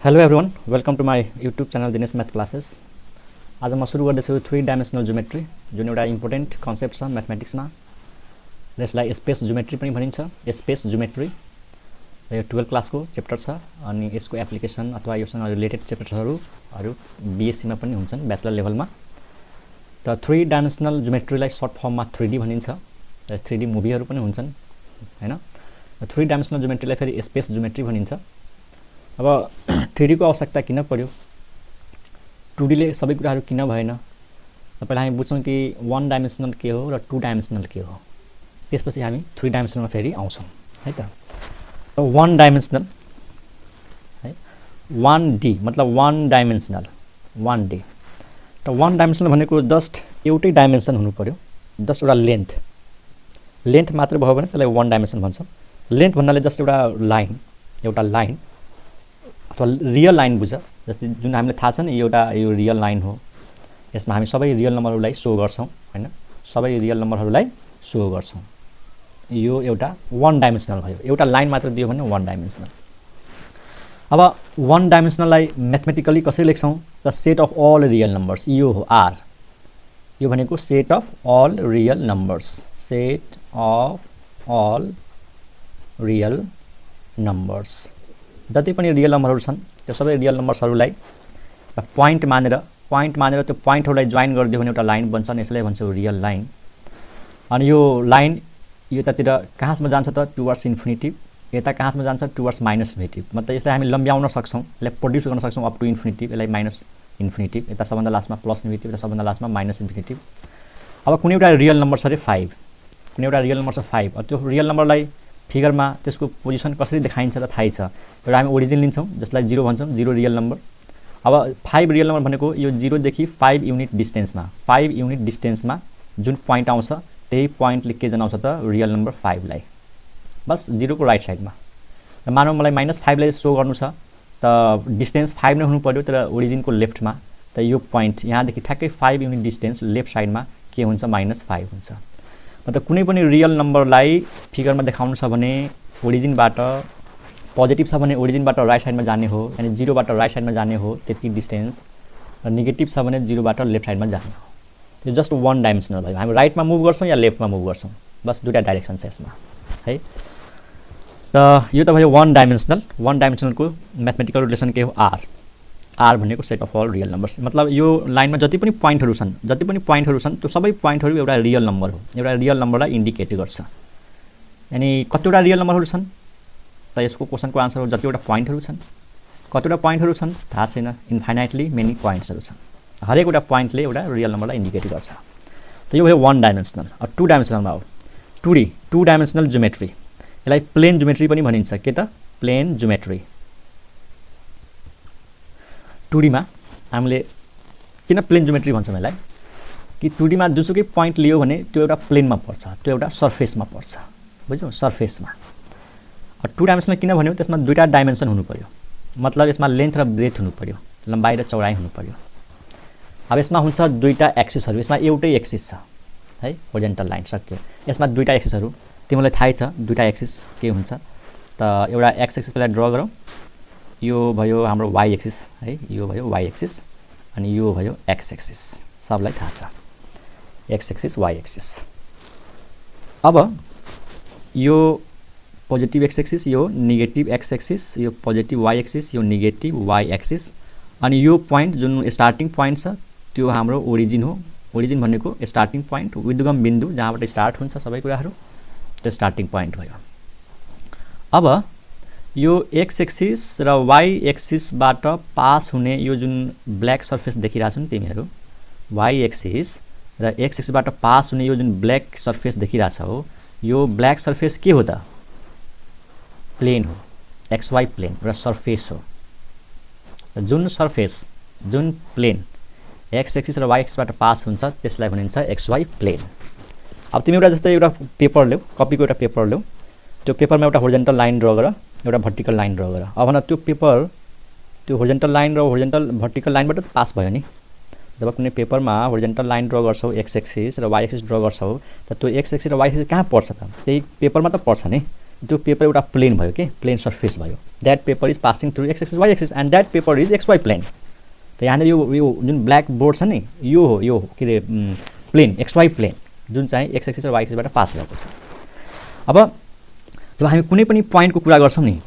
Hello everyone, welcome to my YouTube channel Dinesh math classes. आज म सुरु गर्दैछु 3 डाइमेन्सनल ज्योमेट्री, जुन एउटा इम्पोर्टेन्ट कन्सेप्ट छ म्याथमेटिक्समा। यसलाई स्पेस ज्योमेट्री पनि भनिन्छ। स्पेस ज्योमेट्री यो 12 क्लासको च्याप्टर छ अनि यसको एप्लिकेसन अथवा योसँग रिलेटेड च्याप्टरहरू बीएससीमा पनि हुन्छन्, ब्याचलर लेभलमा। त 3 डाइमेन्सनल ज्योमेट्रीलाई सर्ट फर्ममा 3D भनिन्छ। 3D मुभीहरू पनि हुन्छन् हैन। 3 डाइमेन्सनल ज्योमेट्रीलाई फेरि स्पेस ज्योमेट्री भनिन्छ। अब 3D को आवश्यकता किन पर्यो, 2D ले सबै कुराहरू किन भएन, त पहिला हामी बुझ्छौँ कि 1 डाइमेन्सनल के हो र 2 डाइमेन्सनल के हो। त्यसपछि हामी 3 डाइमेन्सनलमा फेरि आउँछौँ है त। 1 डाइमेन्सनल है, 1D मतलब 1 डाइमेन्सनल 1D। त 1 डाइमेन्सनल भनेको जस्ट एउटै डाइमेन्सन हुनु पर्यो, जस्ट एउटा लेन्थ मात्र भयो भने त्यसलाई 1 डाइमेन्सन भन्छ। लेन्थ भन्नाले जस्ट एउटा लाइन अथवा रियल लाइन बुझ, जस्तै जुन हामीलाई थाहा छ नि यो रियल लाइन हो। यसमा हामी सबै रियल नम्बरहरूलाई सो गर्छौँ हैन, सबै रियल नम्बरहरूलाई सो गर्छौँ। यो एउटा 1 डाइमेन्सनल भयो, एउटा लाइन मात्र दियो भने 1 डाइमेन्सनल। अब 1 डाइमेन्सनललाई म्याथमेटिकली कसरी लेख्छौँ, the set of all real numbers, यो हो आर। यो भनेको set of all real numbers, set of all real numbers. जति पनि रियल नम्बरहरू छन् त्यो सबै रियल नम्बर्सहरूलाई पोइन्ट मानेर त्यो पोइन्टहरूलाई जोइन गरिदियो भने एउटा लाइन बन्छ, यसलाई भन्छौँ रियल लाइन। अनि यो लाइन यतातिर कहाँसम्म जान्छ त टुवर्ड्स इन्फिनिटी, यता कहाँसम्म जान्छ टुवर्ड्स माइनस इन्फिनिटी। मतलब यसलाई हामी लम्ब्याउन सक्छौँ, यसलाई प्रोड्युस गर्न सक्छौँ अप टु इन्फिनिटी, यसलाई माइनस इन्फिनिटी, यता सबभन्दा लास्टमा प्लस इन्फिनिटी, यता सबभन्दा लास्टमा माइनस इन्फिनिटी। अब कुनै एउटा रियल नम्बर छ अरे 5, कुनै एउटा रियल नम्बर छ 5, त्यो रियल नम्बरलाई फिगरमा त्यसको पोजिसन कसरी देखाइन्छ त थाहै छ। एउटा हामी ओरिजिन लिन्छौँ जसलाई 0 भन्छौँ, 0 रियल नम्बर। अब 5 रियल नम्बर भनेको यो 0 देखि 5 युनिट डिस्टेन्समा, 5 युनिट डिस्टेन्समा जुन पोइन्ट आउँछ त्यही पोइन्टले के जनाउँछ त रियल नम्बर 5 लाई, बस 0 को राइट साइडमा। मानौँ मलाई -5 लाई सो गर्नु छ त डिस्टेन्स 5 नै हुनु पर्यो, तर ओरिजिनको लेफ्टमा। त यो पोइन्ट यहाँदेखि ठ्याक्कै 5 युनिट डिस्टेन्स लेफ्ट साइडमा के हुन्छ -5 हुन्छ। मतलब कुनै पनि रियल नम्बरलाई फिगरमा देखाउनु छ भने ओरिजिनबाट पोजिटिभ छ भने ओरिजिनबाट राइट साइडमा जाने हो, यानी 0 बाट राइट साइडमा जाने हो त्यति डिस्टेन्स, र नेगेटिभ छ भने 0 बाट लेफ्ट साइडमा जाने हो। त्यो जस्ट 1 डाइमेन्सनल भयो। हामी राइटमा मुभ गर्छौँ या लेफ्टमा मुभ गर्छौँ, बस दुईटा डाइरेक्सन छ यसमा है। त यो त भयो 1 डाइमेन्सनल। 1 डाइमेन्सनलको म्याथमेटिकल रिलेसन के हो, आर भनेको set of all real numbers. मतलब यो लाइनमा जति पनि पोइन्टहरू छन् त्यो सबै पोइन्टहरू एउटा रियल नम्बर हो, एउटा रियल नम्बरलाई इन्डिकेट गर्छ। यानी कतिवटा रियल नम्बरहरू छन् त यसको क्वेसनको आन्सर हो जतिवटा पोइन्टहरू छन्। कतिवटा पोइन्टहरू छन् थाहा छैन, इन्फाइनाइटली मेनी पोइन्ट्सहरू छन्। हरेक एउटा पोइन्टले एउटा रियल नम्बरलाई इन्डिकेट गर्छ। त यो भयो 1 डाइमेन्सनल। 2 डाइमेन्सनलमा हो 2 डाइमेन्सनल ज्योमेट्री। यसलाई प्लेन ज्योमेट्री पनि भनिन्छ। के त प्लेन ज्योमेट्री। 2D मा हामीले किन प्लेन ज्योमेट्री भन्छौँ यसलाई, कि 2D मा जुनसुकै पोइन्ट लियो भने त्यो एउटा प्लेनमा पर्छ, त्यो एउटा सर्फेसमा पर्छ, बुझ्यौ, सर्फेसमा। 2 डाइमेन्सनल किन भन्यो, त्यसमा दुईटा डाइमेन्सन हुनु पर्यो। मतलब यसमा लेन्थ र ब्रेथ हुनु पर्यो, लम्बाइ र चौडाइ हुनु पर्यो। अब यसमा हुन्छ दुईटा एक्सिसहरू, यसमा एउटै एक्सिस छ है, होरिजेन्टल लाइन सक्यो। यसमा दुईटा एक्सिसहरू, तिमीलाई थाहै छ दुईटा एक्सिस के हुन्छ त। एउटा एक्स एक्सिस पहिला ड्र गरौँ, यो भयो हाम्रो वाइ एक्सिस है, यो भयो वाइ एक्सिस, अनि यो भयो एक्स एक्सिस। सबलाई थाहा छ एक्स एक्सिस वाइ एक्सिस। अब यो पोजिटिभ एक्स एक्सिस, यो नेगेटिभ एक्स एक्सिस, यो पोजिटिभ वाइ एक्सिस, यो नेगेटिभ वाइ एक्सिस। अनि यो पोइन्ट जुन स्टार्टिङ पोइन्ट छ त्यो हाम्रो ओरिजिन हो। ओरिजिन भनेको स्टार्टिङ पोइन्ट, उद्गम बिन्दु जहाँबाट स्टार्ट हुन्छ सबै कुराहरू, त्यो स्टार्टिङ पोइन्ट भयो। अब यो एक्स एक्सिस र वाइ एक्सिसबाट पास हुने यो जुन ब्ल्याक सर्फेस देखिरहेछौ नि तिमीहरू, वाइ एक्सिस र एक्स एक्सिसबाट पास हुने यो जुन ब्ल्याक सर्फेस देखिरहेछौ, यो ब्ल्याक सर्फेस के हो त, प्लेन हो, XY प्लेन र सर्फेस हो। जुन सर्फेस, जुन प्लेन एक्स एक्सिस र वाइ एक्सिसबाट पास हुन्छ त्यसलाई भनिन्छ XY प्लेन। अब तिमी एउटा जस्तै एउटा पेपर ल्याऊ, कपीको एउटा पेपर ल्याऊ, त्यो पेपरमा एउटा होरिजेन्टल लाइन ड्र गर, एउटा भर्टिकल लाइन ड्र गर। अब भन त्यो पेपर त्यो होरिजेन्टल लाइन र भर्टिकल लाइनबाट पास भयो नि। जब कुनै पेपरमा होरिजेन्टल लाइन ड्र गर्छौ, एक्स एक्सिस र वाइ एक्सिस ड्र गर्छौ, त त्यो एक्स एक्सिस र वाइ एक्सिस कहाँ पर्छ त, त्यही पेपरमा त पर्छ नि। त्यो पेपर एउटा प्लेन भयो के प्लेन सर्फेस भयो that paper is passing through X axis Y axis and that paper is X Y plane त यहाँनिर यो जुन ब्ल्याक बोर्ड छ नि यो हो के अरे प्लेन एक्स वाइ प्लेन जुन चाहिँ एक्स एक्सिस र वाइ एक्सिसबाट पास भएको छ। अब जब हामी कुनै पनि पोइन्टको कुरा गर्छौँ नि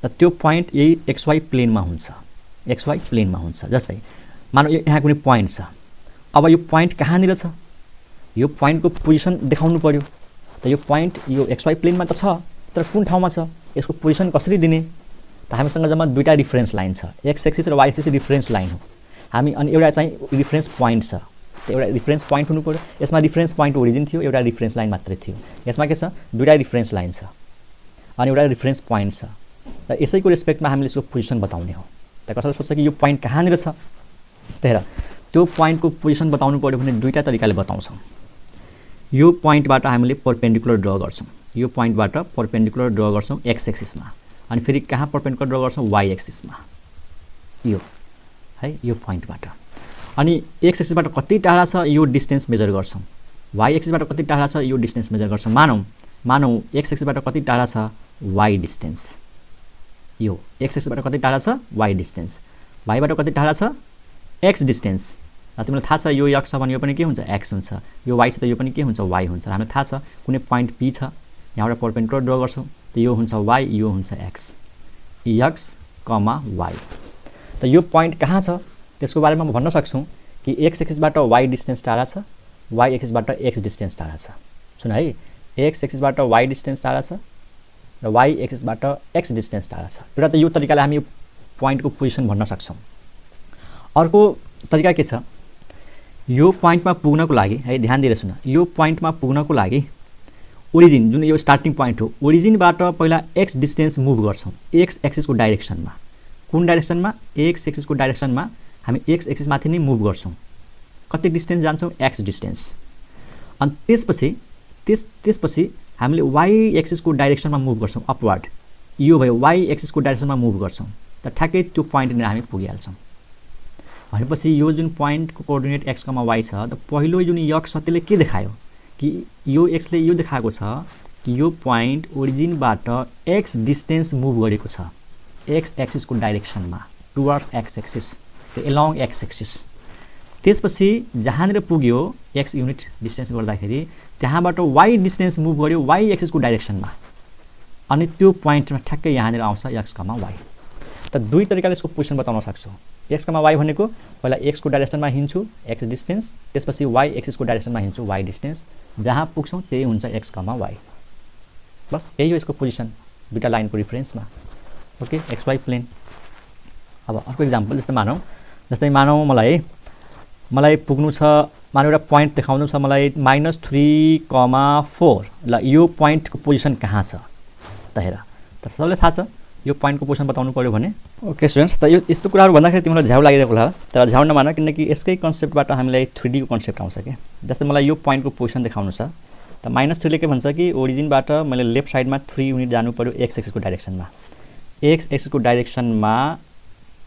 त त्यो पोइन्ट यही एक्स वाइ प्लेनमा हुन्छ एक्स वाइ प्लेनमा हुन्छ। जस्तै मानौ यहाँ कुनै पोइन्ट छ अब यो पोइन्ट कहाँनिर छ यो पोइन्टको पोजिसन देखाउनु पर्यो त यो पोइन्ट यो एक्स वाइ प्लेनमा त छ तर कुन ठाउँमा छ यसको पोजिसन कसरी दिने त हामीसँग जम्मा दुईटा रिफरेन्स लाइन छ एक्स एक्सिस र वाइ एक्सिस रिफरेन्स लाइन हो हामी अनि एउटा चाहिँ रिफरेन्स पोइन्ट छ त एउटा रिफरेन्स पोइन्ट हुनु पर्यो यसमा रिफरेन्स पोइन्ट ओरिजिन थियो एउटा रिफरेन्स लाइन मात्रै थियो यसमा के छ दुईटा रिफरेन्स लाइन छ अनि एउटा रिफरेन्स पोइन्ट छ त यसैको रेस्पेक्टमा हामीले यसको पोजिसन बताउने हो। त कसैले सोच्छ कि यो पोइन्ट कहाँनिर छ त हेर त्यो पोइन्टको पोजिसन बताउनु पर्यो भने दुईटा तरिकाले बताउँछौँ। यो पोइन्टबाट हामीले परपेन्डिकुलर ड्र गर्छौँ यो पोइन्टबाट परपेन्डिकुलर ड्र गर्छौँ एक्स एक्सिसमा अनि फेरि कहाँ परपेन्डिकुलर ड्र गर्छौँ वाइ एक्सिसमा यो है यो पोइन्टबाट अनि एक्स एक्सिसबाट कति टाढा छ यो डिस्टेन्स मेजर गर्छौँ वाइ एक्सिसबाट कति टाढा छ यो डिस्टेन्स मेजर गर्छौँ। मानौ एक्स एक्सिसबाट कति टाढा छ वाइ डिस्टेन्स यो एक्स एक्सिसबाट कति टाढा छ वाइ डिस्टेन्स वाइबाट कति टाढा छ एक्स डिस्टेन्स तिमीलाई थाहा छ यो एक्स छ भने यो पनि के हुन्छ एक्स हुन्छ यो वाइ छ त यो पनि के हुन्छ वाइ हुन्छ। हामीलाई थाहा छ कुनै पोइन्ट पी छ यहाँबाट परपेन्डिकुलर ड्र गर्छौँ त यो हुन्छ वाइ यो हुन्छ एक्स एक्स कमा वाइ त यो पोइन्ट कहाँ छ त्यसको बारेमा म भन्न सक्छु कि एक्स एक्सिसबाट वाइ डिस्टेन्स टाढा छ वाइ एक्सिसबाट एक्स डिस्टेन्स टाढा छ। सुन है एक्स एक्सिसबाट वाइ डिस्टेन्स टाढा छ र वाइ एक्सिसबाट एक्स डिस्टेन्स टाढा छ। एउटा त यो तरिकाले हामी यो पोइन्टको पोजिसन भन्न सक्छौँ। अर्को तरिका के छ यो पोइन्टमा पुग्नको लागि है ध्यान दिएर सुन यो पोइन्टमा पुग्नको लागि ओरिजिन जुन यो स्टार्टिङ पोइन्ट हो ओरिजिनबाट पहिला एक्स डिस्टेन्स मुभ गर्छौँ एक्स एक्सिसको डाइरेक्सनमा कुन डाइरेक्सनमा एक्स एक्सिसको डाइरेक्सनमा हामी एक्स एक्सिसमाथि नै मुभ गर्छौँ कति डिस्टेन्स जान्छौँ एक्स डिस्टेन्स अनि त्यसपछि हामीले वाइ एक्सिसको डाइरेक्सनमा मुभ गर्छौँ अपवर्ड यो भयो वाइ एक्सिसको डाइरेक्सनमा मुभ गर्छौँ त ठ्याक्कै त्यो पोइन्टनिर हामी पुगिहाल्छौँ। भनेपछि यो जुन पोइन्टको कोअर्डिनेट एक्स कमा वाइ छ त पहिलो जुन एक्स छ त्यसले के देखायो कि यो एक्सले यो देखाएको छ कि यो पोइन्ट ओरिजिनबाट एक्स डिस्टेन्स मुभ गरेको छ एक्स एक्सिसको डाइरेक्सनमा towards X axis along X axis. त्यसपछि जहाँनिर पुग्यो एक्स युनिट डिस्टेन्स गर्दाखेरि त्यहाँबाट वाइ डिस्टेन्स मुभ गर्यो वाइ एक्सिसको डाइरेक्सनमा अनि त्यो पोइन्टमा ठ्याक्कै यहाँनिर आउँछ एक्स कमा वाइ। त दुई तरिकाले यसको पोजिसन बताउन सक्छु एक्स कमा वाइ भनेको पहिला एक्सको डाइरेक्सनमा हिँड्छु एक्स डिस्टेन्स त्यसपछि वाइ एक्सिसको डाइरेक्सनमा हिँड्छु वाइ डिस्टेन्स जहाँ पुग्छौँ त्यही हुन्छ एक्स कमा वाइ बस यही हो यसको पोजिसन दुईवटा लाइनको रिफरेन्समा ओके एक्स वाइ प्लेन। अब अर्को इक्जाम्पल जस्तै मानौ मलाई पुग्नु छ मानौ एउटा पोइन्ट देखाउनु छ मलाई -3,4 ल यो पोइन्टको पोजिसन कहाँ छ त हेर त सबैलाई थाहा छ यो पोइन्टको पोजिसन बताउनु पर्यो भने ओके स्टुडेन्ट्स त यो यस्तो कुराहरू भन्दाखेरि तिमीलाई झ्याउ लागिरहेको होला तर झ्याउ नमान किनकि यसकै कन्सेप्टबाट हामीलाई 3D को कन्सेप्ट आउँछ क्या। जस्तै मलाई यो पोइन्टको पोजिसन देखाउनु छ त -3 ले के भन्छ कि ओरिजिनबाट मैले लेफ्ट साइडमा 3 युनिट जानु पर्यो एक्स एक्सिसको डाइरेक्सनमा एक्स एक्सिसको डाइरेक्सनमा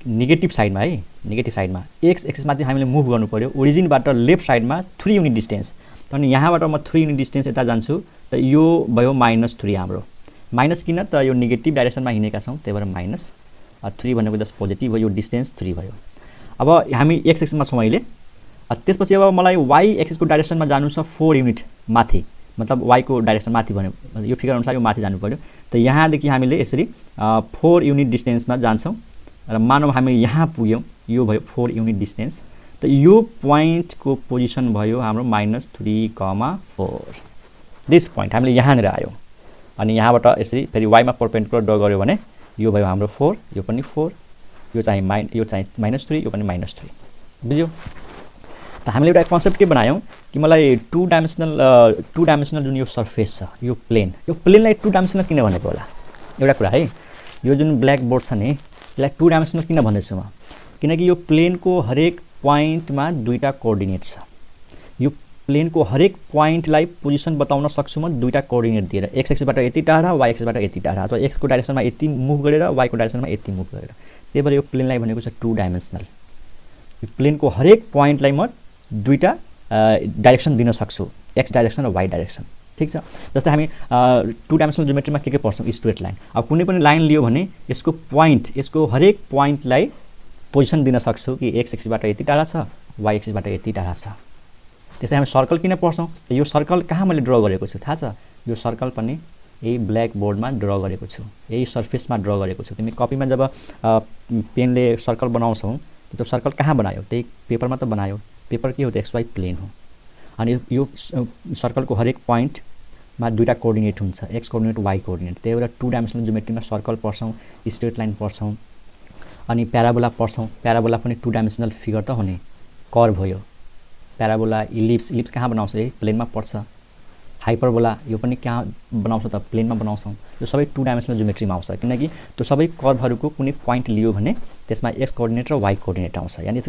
नेगेटिभ साइडमा है नेगेटिभ साइडमा एक्स एक्सिसमाथि हामीले मुभ गर्नु पर्यो ओरिजिनबाट लेफ्ट साइडमा 3 युनिट डिस्टेन्स अनि यहाँबाट म 3 युनिट डिस्टेन्स यता जान्छु त यो भयो -3 हाम्रो माइनस किन त यो नेगेटिभ डाइरेक्सनमा हिँडेका छौँ त्यही भएर -3 भनेको जस्ट पोजिटिभ हो यो डिस्टेन्स 3 भयो। अब हामी एक्स एक्सिसमा छौँ अहिले त्यसपछि अब मलाई वाइ एक्सिसको डाइरेक्सनमा जानु छ 4 युनिट माथि मतलब वाइको डाइरेक्सन माथि भन्यो यो फिगर अनुसार यो माथि जानु पर्यो त यहाँदेखि हामीले यसरी 4 युनिट डिस्टेन्समा जान्छौँ र मानौ हामी यहाँ पुग्यौँ यो भयो 4 युनिट डिस्टेन्स त यो पोइन्टको पोजिसन भयो हाम्रो -3,4 दिस पोइन्ट हामीले यहाँनिर आयौँ अनि यहाँबाट यसरी फेरि वाइमा परपेन्डिकुलर ड्र गर्यो भने यो भयो हाम्रो 4 यो पनि 4 यो चाहिँ -3 यो पनि -3 बुझ्यौ। त हामीले एउटा कन्सेप्ट के बनायौँ कि मलाई टु डाइमेन्सनल जुन यो सर्फेस छ यो प्लेनलाई टु डाइमेन्सनल किन भनेको होला एउटा कुरा है यो जुन ब्ल्याक बोर्ड छ नि यसलाई टु डाइमेन्सनल किन भन्दैछु म किनकि यो प्लेनको हरेक पोइन्टमा दुईटा कोअर्डिनेट छ यो प्लेनको हरेक पोइन्टलाई पोजिसन बताउन सक्छु म दुईटा कोअर्डिनेट दिएर एक्स एक्सिसबाट यति टाढा वाइ एक्सिसबाट यति टाढा अथवा एक्सको डाइरेक्सनमा यति मुभ गरेर वाइको डाइरेक्सनमा यति मुभ गरेर त्यही भएर यो प्लेनलाई भनेको छ टु डाइमेन्सनल। यो प्लेनको हरेक पोइन्टलाई म दुईटा डाइरेक्सन दिन सक्छु एक्स डाइरेक्सन र वाइ डाइरेक्सन ठीक छ। जस्तै हामी 2 डाइमेन्सनल ज्योमेट्रीमा के पढ्छौँ, स्ट्रेट लाइन। अब कुनै पनि लाइन लियो भने यसको पोइन्ट, यसको हरेक पोइन्टलाई पोजिसन दिन सक्छु कि एक्स एक्सिसबाट यति टाढा छ, वाइ एक्सिसबाट यति टाढा छ। त्यसै हामी सर्कल किन पढ्छौँ, यो सर्कल कहाँ मैले ड्र गरेको छु थाहा छ, यो सर्कल पनि यही ब्ल्याक बोर्डमा ड्र गरेको छु, यही सर्फेसमा ड्र गरेको छु। तिमी कपीमा जब पेनले सर्कल बनाउँछौ त्यो सर्कल कहाँ बनायो, त्यही पेपरमा त बनायो। पेपर के हो त XY प्लेन हो। अनि यो सर्कलको हरेक पोइन्टमा दुईटा कोअर्डिनेट हुन्छ, एक्स कोअर्डिनेट वाइ कोअर्डिनेट। त्यही भएर 2 डाइमेन्सनल ज्योमेट्रीमा सर्कल पढ्छौँ, स्ट्रेट लाइन पढ्छौँ, अनि प्याराबोला पढ्छौँ। प्याराबोला पनि 2 डाइमेन्सनल फिगर त हो नि, कर्भ हो यो। प्याराबोला इलिप्स कहाँ बनाउँछ, यही प्लेनमा पर्छ। हाइपरबोला यो पनि कहाँ बनाउँछ त, प्लेनमा बनाउँछौँ। यो सबै 2 डाइमेन्सनल ज्योमेट्रीमा आउँछ, किनकि त्यो सबै कर्भहरूको कुनै पोइन्ट लियो भने त्यसमा एक्स कोअर्डिनेट र वाइ कोअर्डिनेट आउँछ। यानि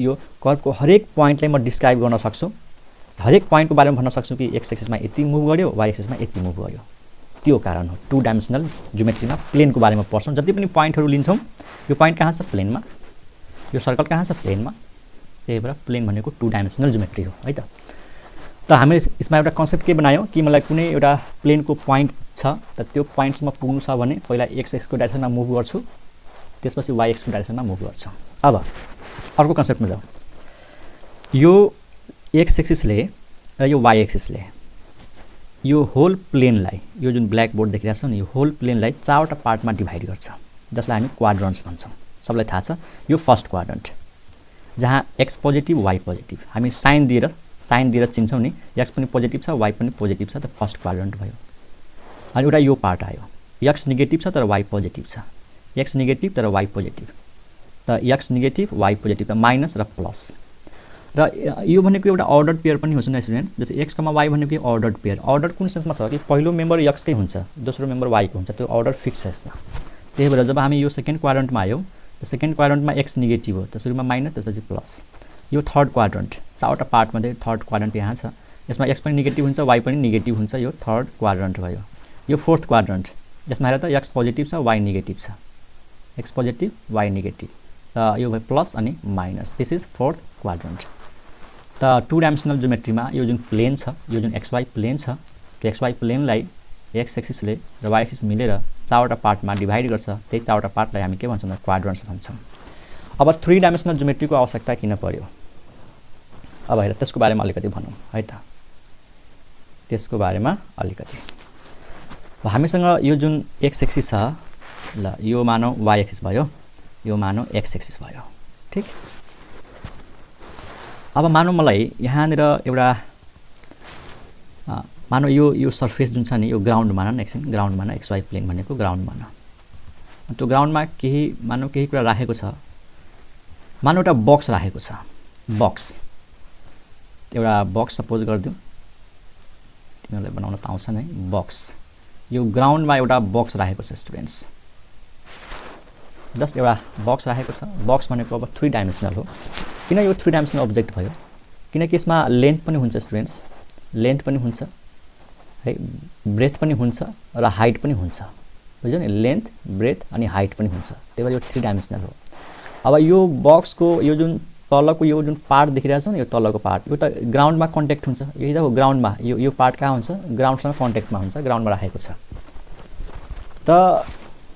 यो कर्भको हरेक पोइन्टलाई म डिस्क्राइब गर्न सक्छु, हरेक पोइन्टको बारेमा भन्न सक्छु कि एक्स एक्सिसमा यति मुभ गर्यो, वाइ एक्सिसमा यति मुभ गर्यो। त्यो कारण हो 2 डाइमेन्सनल ज्योमेट्रीमा प्लेनको बारेमा पढ्छौँ। जति पनि पोइन्टहरू लिन्छौँ, यो पोइन्ट कहाँ छ, प्लेनमा, यो सर्कल कहाँ छ, प्लेनमा। त्यही भएर प्लेन भनेको 2 डाइमेन्सनल ज्योमेट्री हो है त। त हामीले यसमा एउटा कन्सेप्ट के बनायौँ कि मलाई कुनै एउटा प्लेनको पोइन्ट छ, त त्यो पोइन्टसम्म पुग्नु छ भने पहिला एक्स एक्सको डाइरेक्सनमा मुभ गर्छु, त्यसपछि वाइ एक्सको डाइरेक्सनमा मुभ गर्छु। अब अर्को कन्सेप्टमा जाउँ। यो एक्स एक्सिसले र यो वाइ एक्सिसले यो होल प्लेनलाई, यो जुन ब्ल्याक बोर्ड देखिरहेको छ नि, यो होल प्लेनलाई 4वटा पार्टमा डिभाइड गर्छ, जसलाई हामी क्वाड्रन्ट्स भन्छौँ। सबलाई थाहा छ यो फर्स्ट क्वाड्रन्ट, जहाँ एक्स पोजिटिभ वाइ पोजिटिभ, हामी साइन दिएर चिन्छौँ नि, एक्स पनि पोजिटिभ छ वाइ पनि पोजिटिभ छ, त फर्स्ट क्वाड्रन्ट भयो। अनि एउटा यो पार्ट आयो, एक्स नेगेटिभ छ तर वाइ पोजिटिभ छ, एक्स नेगेटिभ तर वाइ पोजिटिभ, त एक्स नेगेटिभ वाइ पोजिटिभ, त माइनस र प्लस। र यो भनेको एउटा अर्डर्ड पेयर पनि हुन्छ नि स्टुडेन्ट्स। जस्तै एक्स कमा वाइ भनेको अर्डर्ड पेयर। अर्डर कुन सेन्समा छ कि पहिलो मेम्बर एक्सकै हुन्छ, दोस्रो मेम्बर वाइको हुन्छ, त्यो अर्डर फिक्स छ यसमा। त्यही भएर जब हामी यो सेकेन्ड क्वाड्रन्टमा आयौँ, त सेकेन्ड क्वाड्रन्टमा एक्स नेगेटिभ हो, त सुरुमा माइनस त्यसपछि प्लस। यो थर्ड क्वाड्रन्ट, 4वटा पार्टमध्ये थर्ड क्वाड्रन्ट यहाँ छ, यसमा एक्स पनि नेगेटिभ हुन्छ वाइ पनि नेगेटिभ हुन्छ, यो थर्ड क्वाड्रन्ट भयो। यो फोर्थ क्वाड्रन्ट, यसमा हेर त एक्स पोजिटिभ छ वाइ नेगेटिभ छ, एक्स पोजिटिभ वाइ नेगेटिभ, त यो भयो प्लस अनि minus. This is fourth quadrant. त 2 डाइमेन्सनल ज्योमेट्रीमा यो जुन प्लेन छ, यो जुन XY प्लेन छ, त्यो XY प्लेनलाई एक्स एक्सिसले र वाइ एक्सिस मिलेर 4वटा पार्टमा डिभाइड गर्छ। त्यही 4वटा पार्टलाई हामी के भन्छौँ, क्वाड्रन्ट्स भन्छौँ। अब 3 डाइमेन्सनल ज्योमेट्रीको आवश्यकता किन पर्यो, अब हेर त्यसको बारेमा अलिकति भनौँ है त। त्यसको बारेमा अलिकति हामीसँग यो जुन एक्स एक्सिस छ, ल यो मानौ वाइ एक्सिस भयो, यो मानौ एक्स एक्सिस भयो, ठिक। अब मानौ मलाई यहाँनिर एउटा मानौ यो सर्फेस जुन छ नि, यो ग्राउन्ड मान न, एकछिन ग्राउन्ड मान, XY प्लेन भनेको ग्राउन्ड मान। त्यो ग्राउन्डमा केही कुरा राखेको छ, मानौ एउटा बक्स राखेको छ, बक्स, एउटा बक्स सपोज गरिदिउँ, तिमीहरूलाई बनाउन त आउँछ नै। बक्स, यो ग्राउन्डमा एउटा बक्स राखेको छ स्टुडेन्ट्स, जस्ट एउटा बक्स राखेको छ। बक्स भनेको अब 3 डाइमेन्सनल हो। किन यो 3 डाइमेन्सनल अब्जेक्ट भयो, किनकि यसमा लेन्थ पनि हुन्छ स्टुडेन्ट्स, लेन्थ पनि हुन्छ है, ब्रेथ पनि हुन्छ र हाइट पनि हुन्छ, बुझ्यौ नि, लेन्थ ब्रेथ अनि हाइट पनि हुन्छ। त्यही भएर यो 3 डाइमेन्सनल हो। अब यो बक्सको यो जुन तलको यो जुन पार्ट देखिरहेको छ नि, यो तलको पार्ट, यो त ग्राउन्डमा कन्ट्याक्ट हुन्छ, यही त हो ग्राउन्डमा। यो पार्ट कहाँ हुन्छ, ग्राउन्डसँग कन्ट्याक्टमा हुन्छ, ग्राउन्डमा राखेको छ। त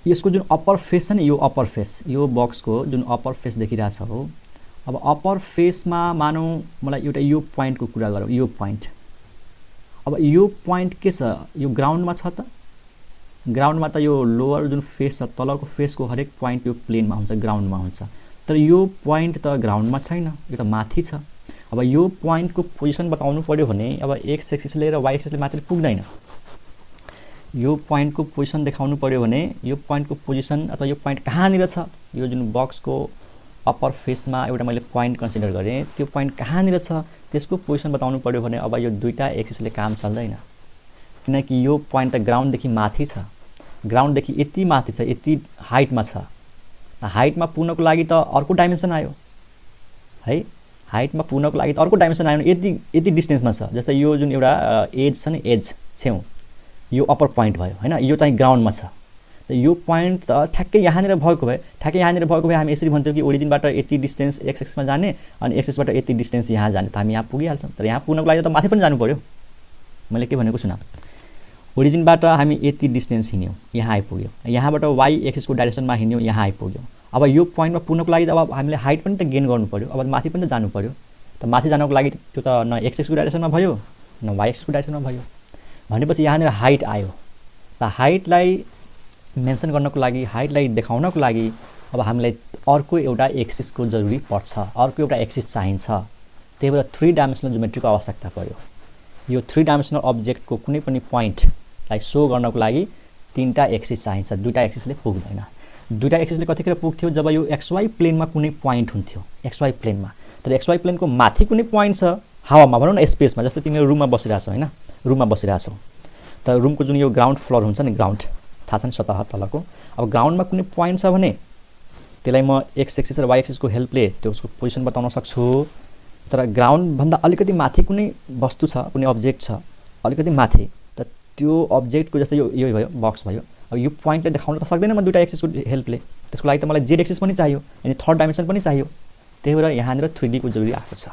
यसको जुन अप्पर फेस छ नि, यो अप्पर फेस, यो बक्सको जुन अप्पर फेस देखिरहेछ हो, अब अप्पर फेसमा मानौँ मलाई एउटा यो पोइन्टको कुरा गरौँ, यो पोइन्ट। अब यो पोइन्ट के छ, यो ग्राउन्डमा छ त, ग्राउन्डमा त यो लोवर जुन फेस छ, तलको फेसको हरेक पोइन्ट यो प्लेनमा हुन्छ, ग्राउन्डमा हुन्छ। तर यो पोइन्ट त ग्राउन्डमा छैन, यो त माथि छ। अब यो पोइन्टको पोजिसन बताउनु पर्यो भने अब एक्स एक्सिसले र वाइ एक्सिसले मात्रै पुग्दैन। यो पोइन्टको पोजिसन देखाउनु पर्यो भने यो पोइन्टको पोजिसन अथवा यो पोइन्ट कहाँनिर छ, यो जुन बक्सको अप्पर फेसमा एउटा मैले पोइन्ट कन्सिडर गरेँ, त्यो पोइन्ट कहाँनिर छ त्यसको पोजिसन बताउनु पर्यो भने अब यो दुईटा एक्सिसले काम चल्दैन, किनकि यो पोइन्ट त ग्राउन्डदेखि माथि छ, ग्राउन्डदेखि यति माथि छ, यति हाइटमा छ। हाइटमा पुग्नको लागि त अर्को डाइमेन्सन आयो है, हाइटमा पुग्नको लागि त अर्को डाइमेन्सन आयो, यति डिस्टेन्समा छ। जस्तै यो जुन एउटा एज छ नि, एज छेउ यो अप्पर पोइन्ट भयो हैन, यो चाहिँ ग्राउन्डमा छ। त यो पोइन्ट त ठ्याक्कै यहाँनिर भएको भए हामी यसरी भन्थ्यौँ कि ओरिजिनबाट यति डिस्टेन्स एक्स एक्समा जाने अनि एक्स एक्सबाट यति डिस्टेन्स यहाँ जाने, त हामी यहाँ पुगिहाल्छौँ। तर यहाँ पुग्नको लागि त माथि पनि जानु पर्यो, मैले के भनेको सुन, ओरिजिनबाट हामी यति डिस्टेन्स हिँड्यौँ, यहाँ आइपुग्यो, यहाँबाट वाइ एक्सिसको डाइरेक्सनमा हिँड्यौँ, यहाँ आइपुग्यो। अब यो पोइन्टमा पुग्नको लागि अब हामीले हाइट पनि त गेन गर्नु पऱ्यो, अब माथि पनि त जानु पऱ्यो। त माथि जानको लागि त्यो त न एक्स एक्सको डाइरेक्सनमा भयो न वाइ एक्सको डाइरेक्सनमा भयो। भनेपछि यहाँनिर हाइट आयो। त हाइटलाई मेन्सन गर्नको लागि, हाइटलाई देखाउनको लागि अब हामीलाई अर्को एउटा एक्सिसको जरुरी पर्छ, अर्को एउटा एक्सिस चाहिन्छ। त्यही भएर 3 डाइमेन्सनल ज्योमेट्रीको आवश्यकता पर्यो। यो 3 डाइमेन्सनल अब्जेक्टको कुनै पनि पोइन्टलाई सो गर्नको लागि 3टा एक्सिस चाहिन्छ, 2टा एक्सिसले पुग्दैन। 2टा एक्सिसले कतिखेर पुग्थ्यो, जब यो XY प्लेनमा कुनै पोइन्ट हुन्थ्यो, XY प्लेनमा। तर XY प्लेनको माथि कुनै पोइन्ट छ हावामा, भनौँ न स्पेसमा, जस्तै तिमीहरू रुममा बसिरहेछौ हैन, रुममा बसिरहेछौ। त रुमको जुन यो ग्राउन्ड फ्लोर हुन्छ नि, ग्राउन्ड थाहा छ नि, सतह तलको। अब ग्राउन्डमा कुनै पोइन्ट छ भने त्यसलाई म एक्स एक्सिस र वाइ एक्सिसको हेल्पले त्यो उसको पोजिसन बताउन सक्छु। तर ग्राउन्डभन्दा अलिकति माथि कुनै वस्तु छ, कुनै अब्जेक्ट छ अलिकति माथि, त त्यो अब्जेक्टको जस्तै यो भयो, बक्स भयो। अब यो पोइन्टले देखाउन त सक्दैन म 2टा एक्सिसको हेल्पले, त्यसको लागि त मलाई जेड एक्सिस पनि चाहियो, यानि 3rd डाइमेन्सन पनि चाहियो। त्यही भएर यहाँनिर 3D को जरुरी आएको छ।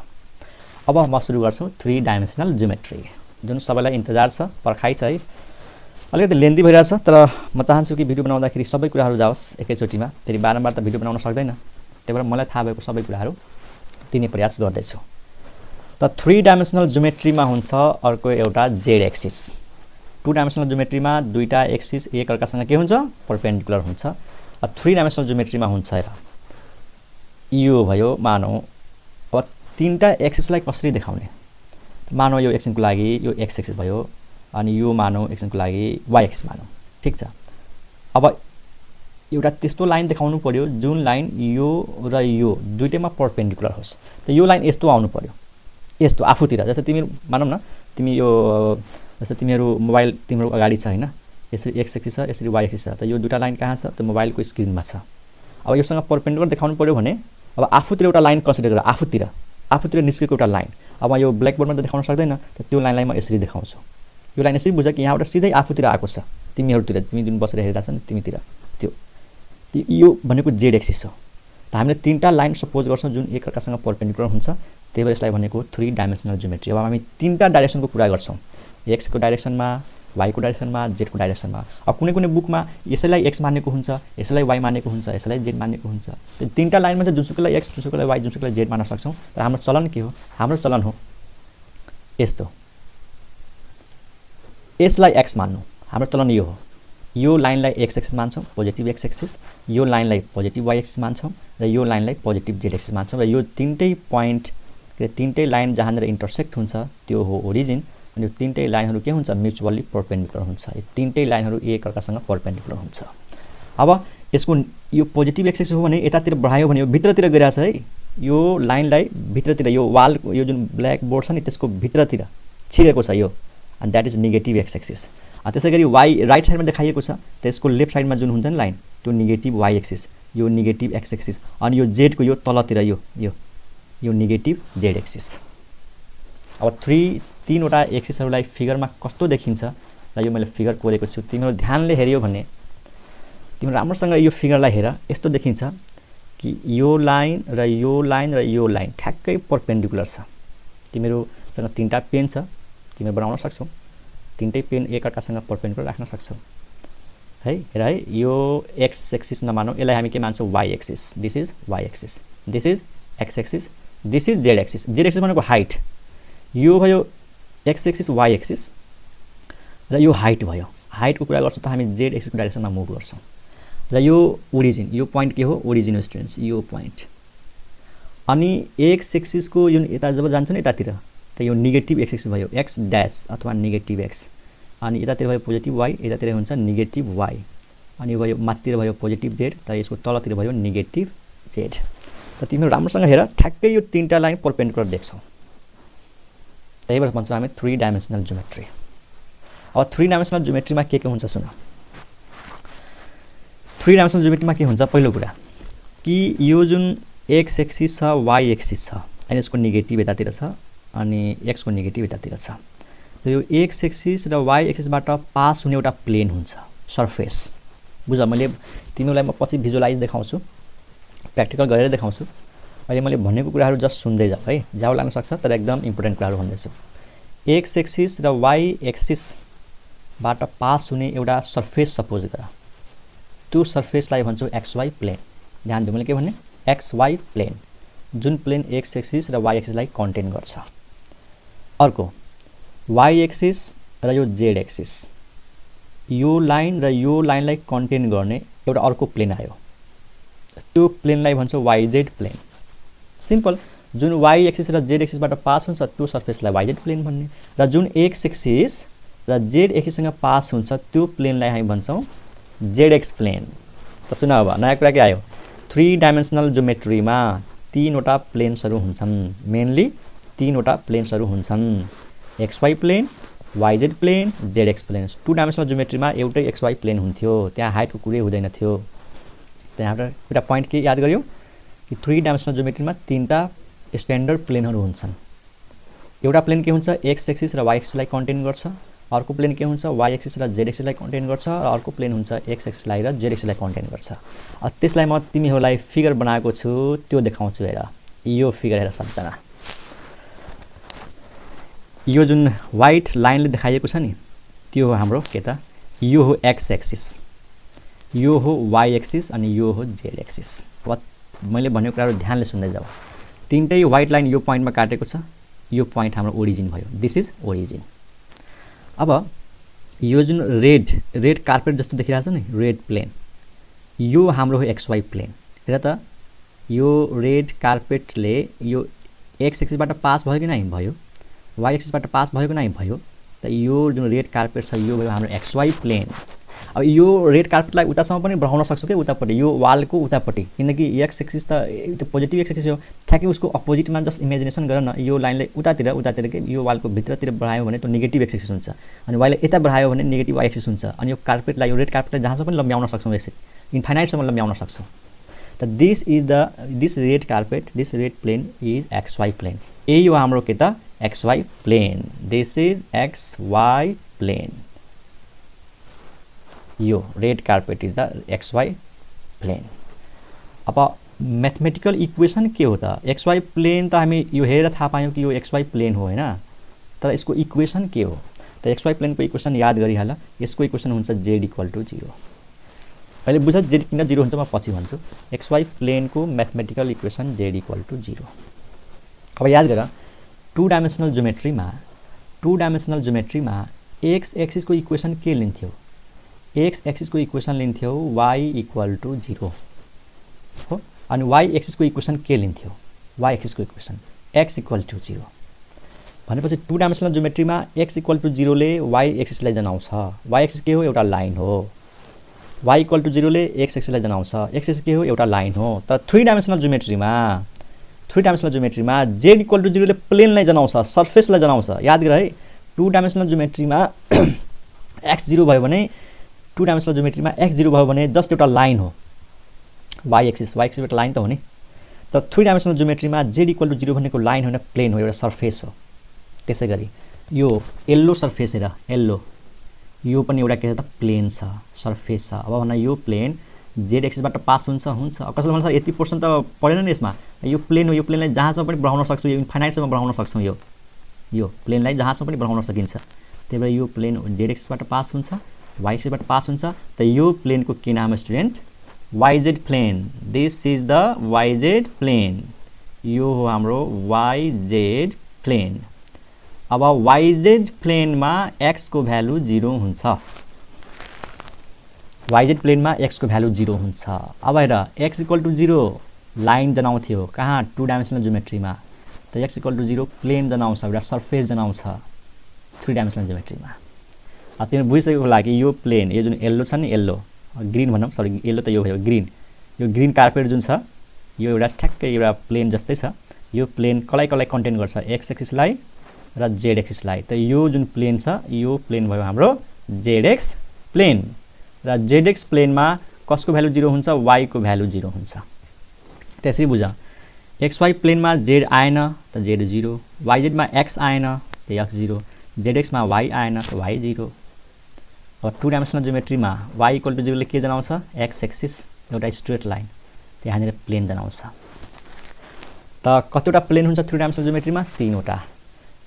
अब म सुरु गर्छु 3 डाइमेन्सनल ज्योमेट्री, जुन सबैलाई इन्तजार छ, पर्खाइ छ है। अलिकति लेन्दी भइरहेछ, तर म चाहन्छु कि भिडियो बनाउँदाखेरि सबै कुराहरू जाओस् एकैचोटिमा, फेरि बारम्बार त भिडियो बनाउन सक्दैन। त्यही भएर मलाई थाहा भएको सबै कुराहरू दिने प्रयास गर्दैछु। त 3 डाइमेन्सनल ज्योमेट्रीमा हुन्छ अर्को एउटा जेड एक्सिस। 2 डाइमेन्सनल ज्योमेट्रीमा 2टा एक्सिस एक अर्कासँग के हुन्छ, परपेन्डिकुलर हुन्छ। 3 डाइमेन्सनल ज्योमेट्रीमा हुन्छ र यो भयो। मानौ अब 3टा एक्सिसलाई कसरी देखाउने, मानौ यो एक्सिसको लागि यो एक्स एक्सिस भयो, अनि यो मानौ एक्सिसको लागि वाइ एक्सिस मानौ, ठिक छ। अब एउटा त्यस्तो लाइन देखाउनु पर्यो जुन लाइन यो र यो दुईटैमा परपेन्डिकुलर होस्। त यो लाइन यस्तो आउनु पर्यो, यस्तो आफूतिर। जस्तै तिमी मानौ न, तिमी यो जस्तै तिमीहरू मोबाइल तिम्रो अगाडि छ हैन, यसरी एक्स एक्सिस छ, यसरी वाइ एक्सिस छ। त यो दुईटा लाइन कहाँ छ, त्यो मोबाइलको स्क्रिनमा छ। अब योसँग परपेन्डिकुलर देखाउनु पर्यो भने अब आफूतिर एउटा लाइन कन्सिडर गर, आफूतिर निस्केको एउटा लाइन। अब यो ब्ल्याकबोर्डमा त देखाउन सक्दैन, त त्यो लाइनलाई म यसरी देखाउँछु। यो लाइन यसरी बुझ कि यहाँबाट सिधै आफूतिर आएको छ, तिमीहरूतिर, तिमी जुन बसेर हेरिरहेको छ नि तिमीतिर, त्यो यो भनेको जेड एक्सिस हो। त हामीले 3टा लाइन सपोज गर्छौँ जुन एक अर्कासँग परपेन्डिकुलर हुन्छ। त्यही भएर यसलाई भनेको 3 डाइमेन्सनल ज्योमेट्री। अब हामी 3टा डाइरेक्सनको कुरा गर्छौँ, एक्सको डाइरेक्सनमा, वाइको डाइरेक्सनमा, जेडको डाइरेक्सनमा। अब कुनै बुकमा यसैलाई एक्स मानेको हुन्छ, यसैलाई वाइ मानेको हुन्छ, यसैलाई जेड मानेको हुन्छ। त्यो 3टा लाइनमा चाहिँ जुनसुकैलाई एक्स, जुनसुकैलाई वाइ, जुनसुकैलाई जेड मान्न सक्छौँ। तर हाम्रो चलन के हो, हाम्रो चलन हो यस्तो, यसलाई एक्स मान्नु, हाम्रो चलन यो हो। यो लाइनलाई एक्स एक्सिस मान्छौँ, पोजिटिभ एक्स एक्सिस, यो लाइनलाई पोजिटिभ वाइ एक्सिस मान्छौँ, र यो लाइनलाई पोजिटिभ जेड एक्सिस मान्छौँ। र यो 3टै पोइन्ट, 3टै लाइन जहाँनिर इन्टरसेक्ट हुन्छ त्यो हो ओरिजिन। अनि यो 3टै लाइनहरू के हुन्छ, म्युचुअली परपेन्डिकुलर हुन्छ। यो 3टै लाइनहरू एक अर्कासँग परपेन्डिकुलर हुन्छ। अब यसको यो पोजिटिभ एक्स एक्सिस हो भने यतातिर बढायो भने यो भित्रतिर गइरहेछ है, यो लाइनलाई भित्रतिर, यो वालको यो जुन ब्ल्याक बोर्ड छ नि त्यसको भित्रतिर छिरेको छ यो, and that is negative X axis. त्यसै गरी वाइ राइट साइडमा देखाइएको छ, त्यसको लेफ्ट साइडमा जुन हुन्छ नि लाइन, त्यो नेगेटिभ वाइ एक्सिस, यो नेगेटिभ एक्स एक्सिस। अनि यो जेडको यो तलतिर यो नेगेटिभ जेड एक्सिस। अब 3वटा एक्सिसहरूलाई फिगरमा कस्तो देखिन्छ, र यो मैले फिगर कोरेको छु, तिमीहरू ध्यानले हेऱ्यौ भने, तिम्रो राम्रोसँग यो फिगरलाई हेर, यस्तो देखिन्छ कि यो लाइन र यो लाइन र यो लाइन ठ्याक्कै परपेन्डिकुलर छ। तिमीहरूसँग 3टा पेन छ, तिमीहरू बनाउन सक्छौ, 3टै पेन एक अर्कासँग परपेन्डिकुलर राख्न सक्छौ है। हेर है, यो एक्स एक्सिस नमानौ, यसलाई हामी के मान्छौँ, Y axis. This is Y axis, this is X axis, this is Z axis. Z axis भनेको हाइट, यो भयो एक्स एक्सिस वाइ एक्सिस, र यो हाइट भयो। हाइटको कुरा गर्छौँ त हामी जेड एक्सिसको डाइरेक्सनमा मुभ गर्छौँ। र यो ओरिजिन, यो पोइन्ट के हो, ओरिजिन हो स्टुडेन्ट्स, यो पोइन्ट। अनि एक्स एक्सिसको जुन यता जब जान्छ नि यतातिर, त यो नेगेटिभ एक्स एक्सिस भयो, एक्स ड्यास अथवा नेगेटिभ एक्स। अनि यतातिर भयो पोजिटिभ वाइ, यतातिर हुन्छ नेगेटिभ वाइ। अनि भयो माथितिर भयो पोजिटिभ जेड, त यसको तलतिर भयो नेगेटिभ जेड। त तिमीहरू राम्रोसँग हेर, ठ्याक्कै यो 3टा लाइन परपेन्डिकुलर देख्छौ। त्यही भएर भन्छौँ हामी 3 डाइमेन्सनल ज्योमेट्री। अब 3 डाइमेन्सनल ज्योमेट्रीमा के हुन्छ सुन। 3 डाइमेन्सनल ज्योमेट्रीमा के हुन्छ, पहिलो कुरा कि यो जुन एक्स एक्सिस छ, वाइ एक्सिस छ, अनि यसको नेगेटिभ यतातिर छ, अनि एक्सको नेगेटिभ यतातिर छ। यो एक्स एक्सिस र वाइ एक्सिसबाट पास हुने एउटा प्लेन हुन्छ, सर्फेस। बुझ, मैले तिमीलाई म पछि भिजुअलाइज देखाउँछु, प्र्याक्टिकल गरेर देखाउँछु। अहिले मैले भनेको कुराहरू जस्ट सुन्दै जाऊ है, जाऊ लाग्न सक्छ, तर एकदम इम्पोर्टेन्ट कुराहरू भन्दैछु। एक्स एक्सिस र वाई एक्सिसबाट पास हुने एउटा सर्फेस सपोज गर। त्यो सर्फेसलाई भन्छौँ एक्सवाई प्लेन। ध्यान दिउँ, मैले के भने एक्सवाई प्लेन, जुन प्लेन एक्स एक्सिस र वाई एक्सिसलाई कन्टेन गर्छ। अर्को वाई एक्सिस र यो जेड एक्सिस, यो लाइन र यो लाइनलाई कन्टेन गर्ने एउटा अर्को प्लेन आयो, त्यो प्लेनलाई भन्छौँ वाइजेड प्लेन। सिम्पल, जुन वाई एक्सिस र जेड एक्सिसबाट पास हुन्छ त्यो सर्फेसलाई वाइजेड प्लेन भन्ने, र जुन एक्स एक्सिस र जेड एक्सिससँग पास हुन्छ त्यो प्लेनलाई हामी भन्छौँ जेड एक्स प्लेन। त सुन, अब नयाँ कुरा के आयो, 3 डाइमेन्सनल ज्योमेट्रीमा 3वटा प्लेन्सहरू हुन्छन्, मेनली 3वटा प्लेन्सहरू हुन्छन्, XY plane, YZ plane, Z X plane. 2 dimensional ज्योमेट्रीमा एउटै एक्सवाई प्लेन हुन्थ्यो, त्यहाँ हाइटको कुरै हुँदैन थियो। त्यहाँबाट एउटा पोइन्ट के याद गर्यो कि 3 डाइमेन्सनल ज्योमेट्रीमा 3टा स्ट्यान्डर्ड प्लेनहरू हुन्छन्। एउटा प्लेन के हुन्छ, एक्स एक्सिस र वाई एक्सिसलाई कन्टेन गर्छ, अर्को प्लेन के हुन्छ, वाई एक्सिस र जेड एक्सिसलाई कन्टेन गर्छ, र अर्को प्लेन हुन्छ एक्स एक्सिसलाई र जेड एक्सिसलाई कन्टेन गर्छ। त्यसलाई म तिमीहरूलाई फिगर बनाएको छु, त्यो देखाउँछु। हेर यो फिगर, हेर सबजना, यो जुन व्हाइट लाइनले देखाइएको छ नि त्यो हो हाम्रो के त, यो हो एक्स एक्सिस, यो हो वाई एक्सिस, अनि यो हो जेड एक्सिस। अब मैले भनेको कुराहरू ध्यानले सुन्दै जाऊ। 3टै व्हाइट लाइन यो पोइन्टमा काटेको छ, यो पोइन्ट हाम्रो ओरिजिन भयो, दिस इज ओरिजिन। अब यो जुन रेड कार्पेट जस्तो देखिरहेको छ नि, रेड प्लेन, यो हाम्रो हो एक्सवाई प्लेन। हेर त, यो रेड कार्पेटले यो एक्स एक्सिसबाट पास भयो कि नै भयो, वाई एक्सिसबाट पास भयो कि नै भयो, त यो जुन रेड कार्पेट छ यो भयो हाम्रो एक्सवाई प्लेन। अब यो रेड कार्पेटलाई उतासम्म पनि बढाउन सक्छौँ क्या, उतापट्टि, यो वालको उतापट्टि, किनकि एक्स एक्सिस त पोजिटिभ एक्स एक्सिस हो, ठ्याक्कै उसको अपोजिटमा जस्ट इमेजिनेसन गर न, यो लाइनले उतातिर के यो वालको भित्रतिर बढायो भने त्यो नेगेटिभ एक्स एक्सिस हुन्छ, अनि वाइले यता बढायो भने नेगेटिभ वाई एक्सिस हुन्छ। अनि यो कार्पेटलाई, यो रेड कार्पेटलाई जहाँसम्म पनि लम्ब्याउन सक्छौँ, यसरी इन्फाइनाइटसम्म लम्ब्याउन सक्छौँ। त this red carpet, this red plane is XY plane. यही हो हाम्रो के त, XY plane. This is XY plane. यो red carpet is the XY plane. अब मैथमेटिकल इक्वेसन के हो त, एक्सवाई प्लेन त हामी यो हेरेर थाहा पायौँ कि यो एक्सवाई प्लेन हो हैन, तर यसको इक्वेसन के हो त, एक्सवाई प्लेनको इक्वेसन याद गरिहाल। यसको इक्वेसन हुन्छ जेड इक्वल टु 0। अहिले बुझ जेड किन 0 हुन्छ, म पछि भन्छु। एक्सवाई प्लेनको mathematical equation Z equal to 0। अब याद गर, 2 डाइमेन्सनल ज्योमेट्रीमा एक्स एक्सिसको इक्वेसन के लिन्थ्यो, एक्स एक्सिसको इक्वेसन लिन्थ्यो वाई इक्वल टु 0 हो, अनि वाई एक्सिसको इक्वेसन के लिन्थ्यो, वाई एक्सिसको इक्वेसन एक्स इक्वल टु 0। भनेपछि 2 डाइमेन्सनल ज्योमेट्रीमा एक्स इक्वल टु 0 ले वाई एक्सिसलाई जनाउँछ। वाई एक्सिस के हो, एउटा लाइन हो। वाई इक्वल टु 0 ले एक्स एक्सिसलाई जनाउँछ, एक्स एक्सिस के हो, एउटा लाइन हो। तर 3 डाइमेन्सनल ज्योमेट्रीमा जेड इक्वल टु 0 ले प्लेनलाई जनाउँछ, सर्फेसलाई जनाउँछ। याद गर है, 2 डाइमेन्सनल ज्योमेट्रीमा एक्स 0 भयो भने, 2 डाइमेन्सनल ज्योमेट्रीमा एक्स 0 भयो भने जस्ट एउटा लाइन हो, वाई एक्सिस एउटा लाइन त हो नि। तर 3 डाइमेन्सनल ज्योमेट्रीमा जेड इक्वल टु 0 भनेको लाइन होइन, प्लेन हो, एउटा सर्फेस हो। त्यसै गरी यो येल्लो सर्फेस, हेर येल्लो, यो पनि एउटा के छ त, प्लेन छ, सर्फेस छ। अब भन यो प्लेन जेड एक्सिसबाट पास हुन्छ, कसैले भन्छ यति पोर्सन त परेन नि यसमा, यो प्लेन हो, यो प्लेनलाई जहाँसम्म पनि बढाउन सक्छौँ, यो इन्फाइनाइटसम्म बढाउन सक्छौँ, यो प्लेनलाई जहाँसम्म पनि बढाउन सकिन्छ। त्यही भएर यो प्लेन जेड एक्सिसबाट पास हुन्छ, वाई एक्सिसबाट पास हुन्छ, त यो प्लेनको के नाम student, YZ plane. This is the YZ plane. यो हो हाम्रो वाइजेड प्लेन। अब वाइजेड प्लेनमा एक्स को भ्यालु 0 हुन्छ, वाइजेड प्लेनमा एक्स को भ्यालु 0 हुन्छ। अब हेर, एक्स इक्वल टु 0 लाइन जनाउँथ्यो कहाँ, 2 डाइमेन्सनल ज्योमेट्रीमा, त एक्स इक्वल टु 0 प्लेन जनाउँछ, एउटा सर्फेस जनाउँछ 3 डाइमेन्सनल ज्योमेट्रीमा। अब तिमीले बुझिसकेको होला कि यो प्लेन, यो जुन येल्लो छ नि, येल्लो ग्रीन भनौँ, सरी येल्लो त यो भयो ग्रीन, यो ग्रीन कार्पेट जुन छ यो एउटा ठ्याक्कै एउटा प्लेन जस्तै छ। यो प्लेन कसलाई कन्टेन गर्छ, एक्स एक्सिसलाई र जेड एक्सिसलाई। त यो जुन प्लेन छ यो प्लेन भयो हाम्रो जेड एक्स प्लेन। र जेड एक्स प्लेनमा कसको भ्यालु 0 हुन्छ, वाई को भ्यालु 0 हुन्छ। त्यसरी बुझ, एक्स वाई प्लेनमा जेड आएन त जेड 0, वाइजेडमा एक्स आएन त एक्स 0, जेड एक्समा वाई आएन त वाई 0। अब 2 डाइमेन्सनल ज्योमेट्रीमा वाई इक्वल टु 0 ले के जनाउँछ, एक्स एक्सिस एउटा स्ट्रेट लाइन, त्यहाँनिर प्लेन जनाउँछ। त कतिवटा प्लेन हुन्छ 3 डाइमेन्सनल ज्योमेट्रीमा, 3वटा।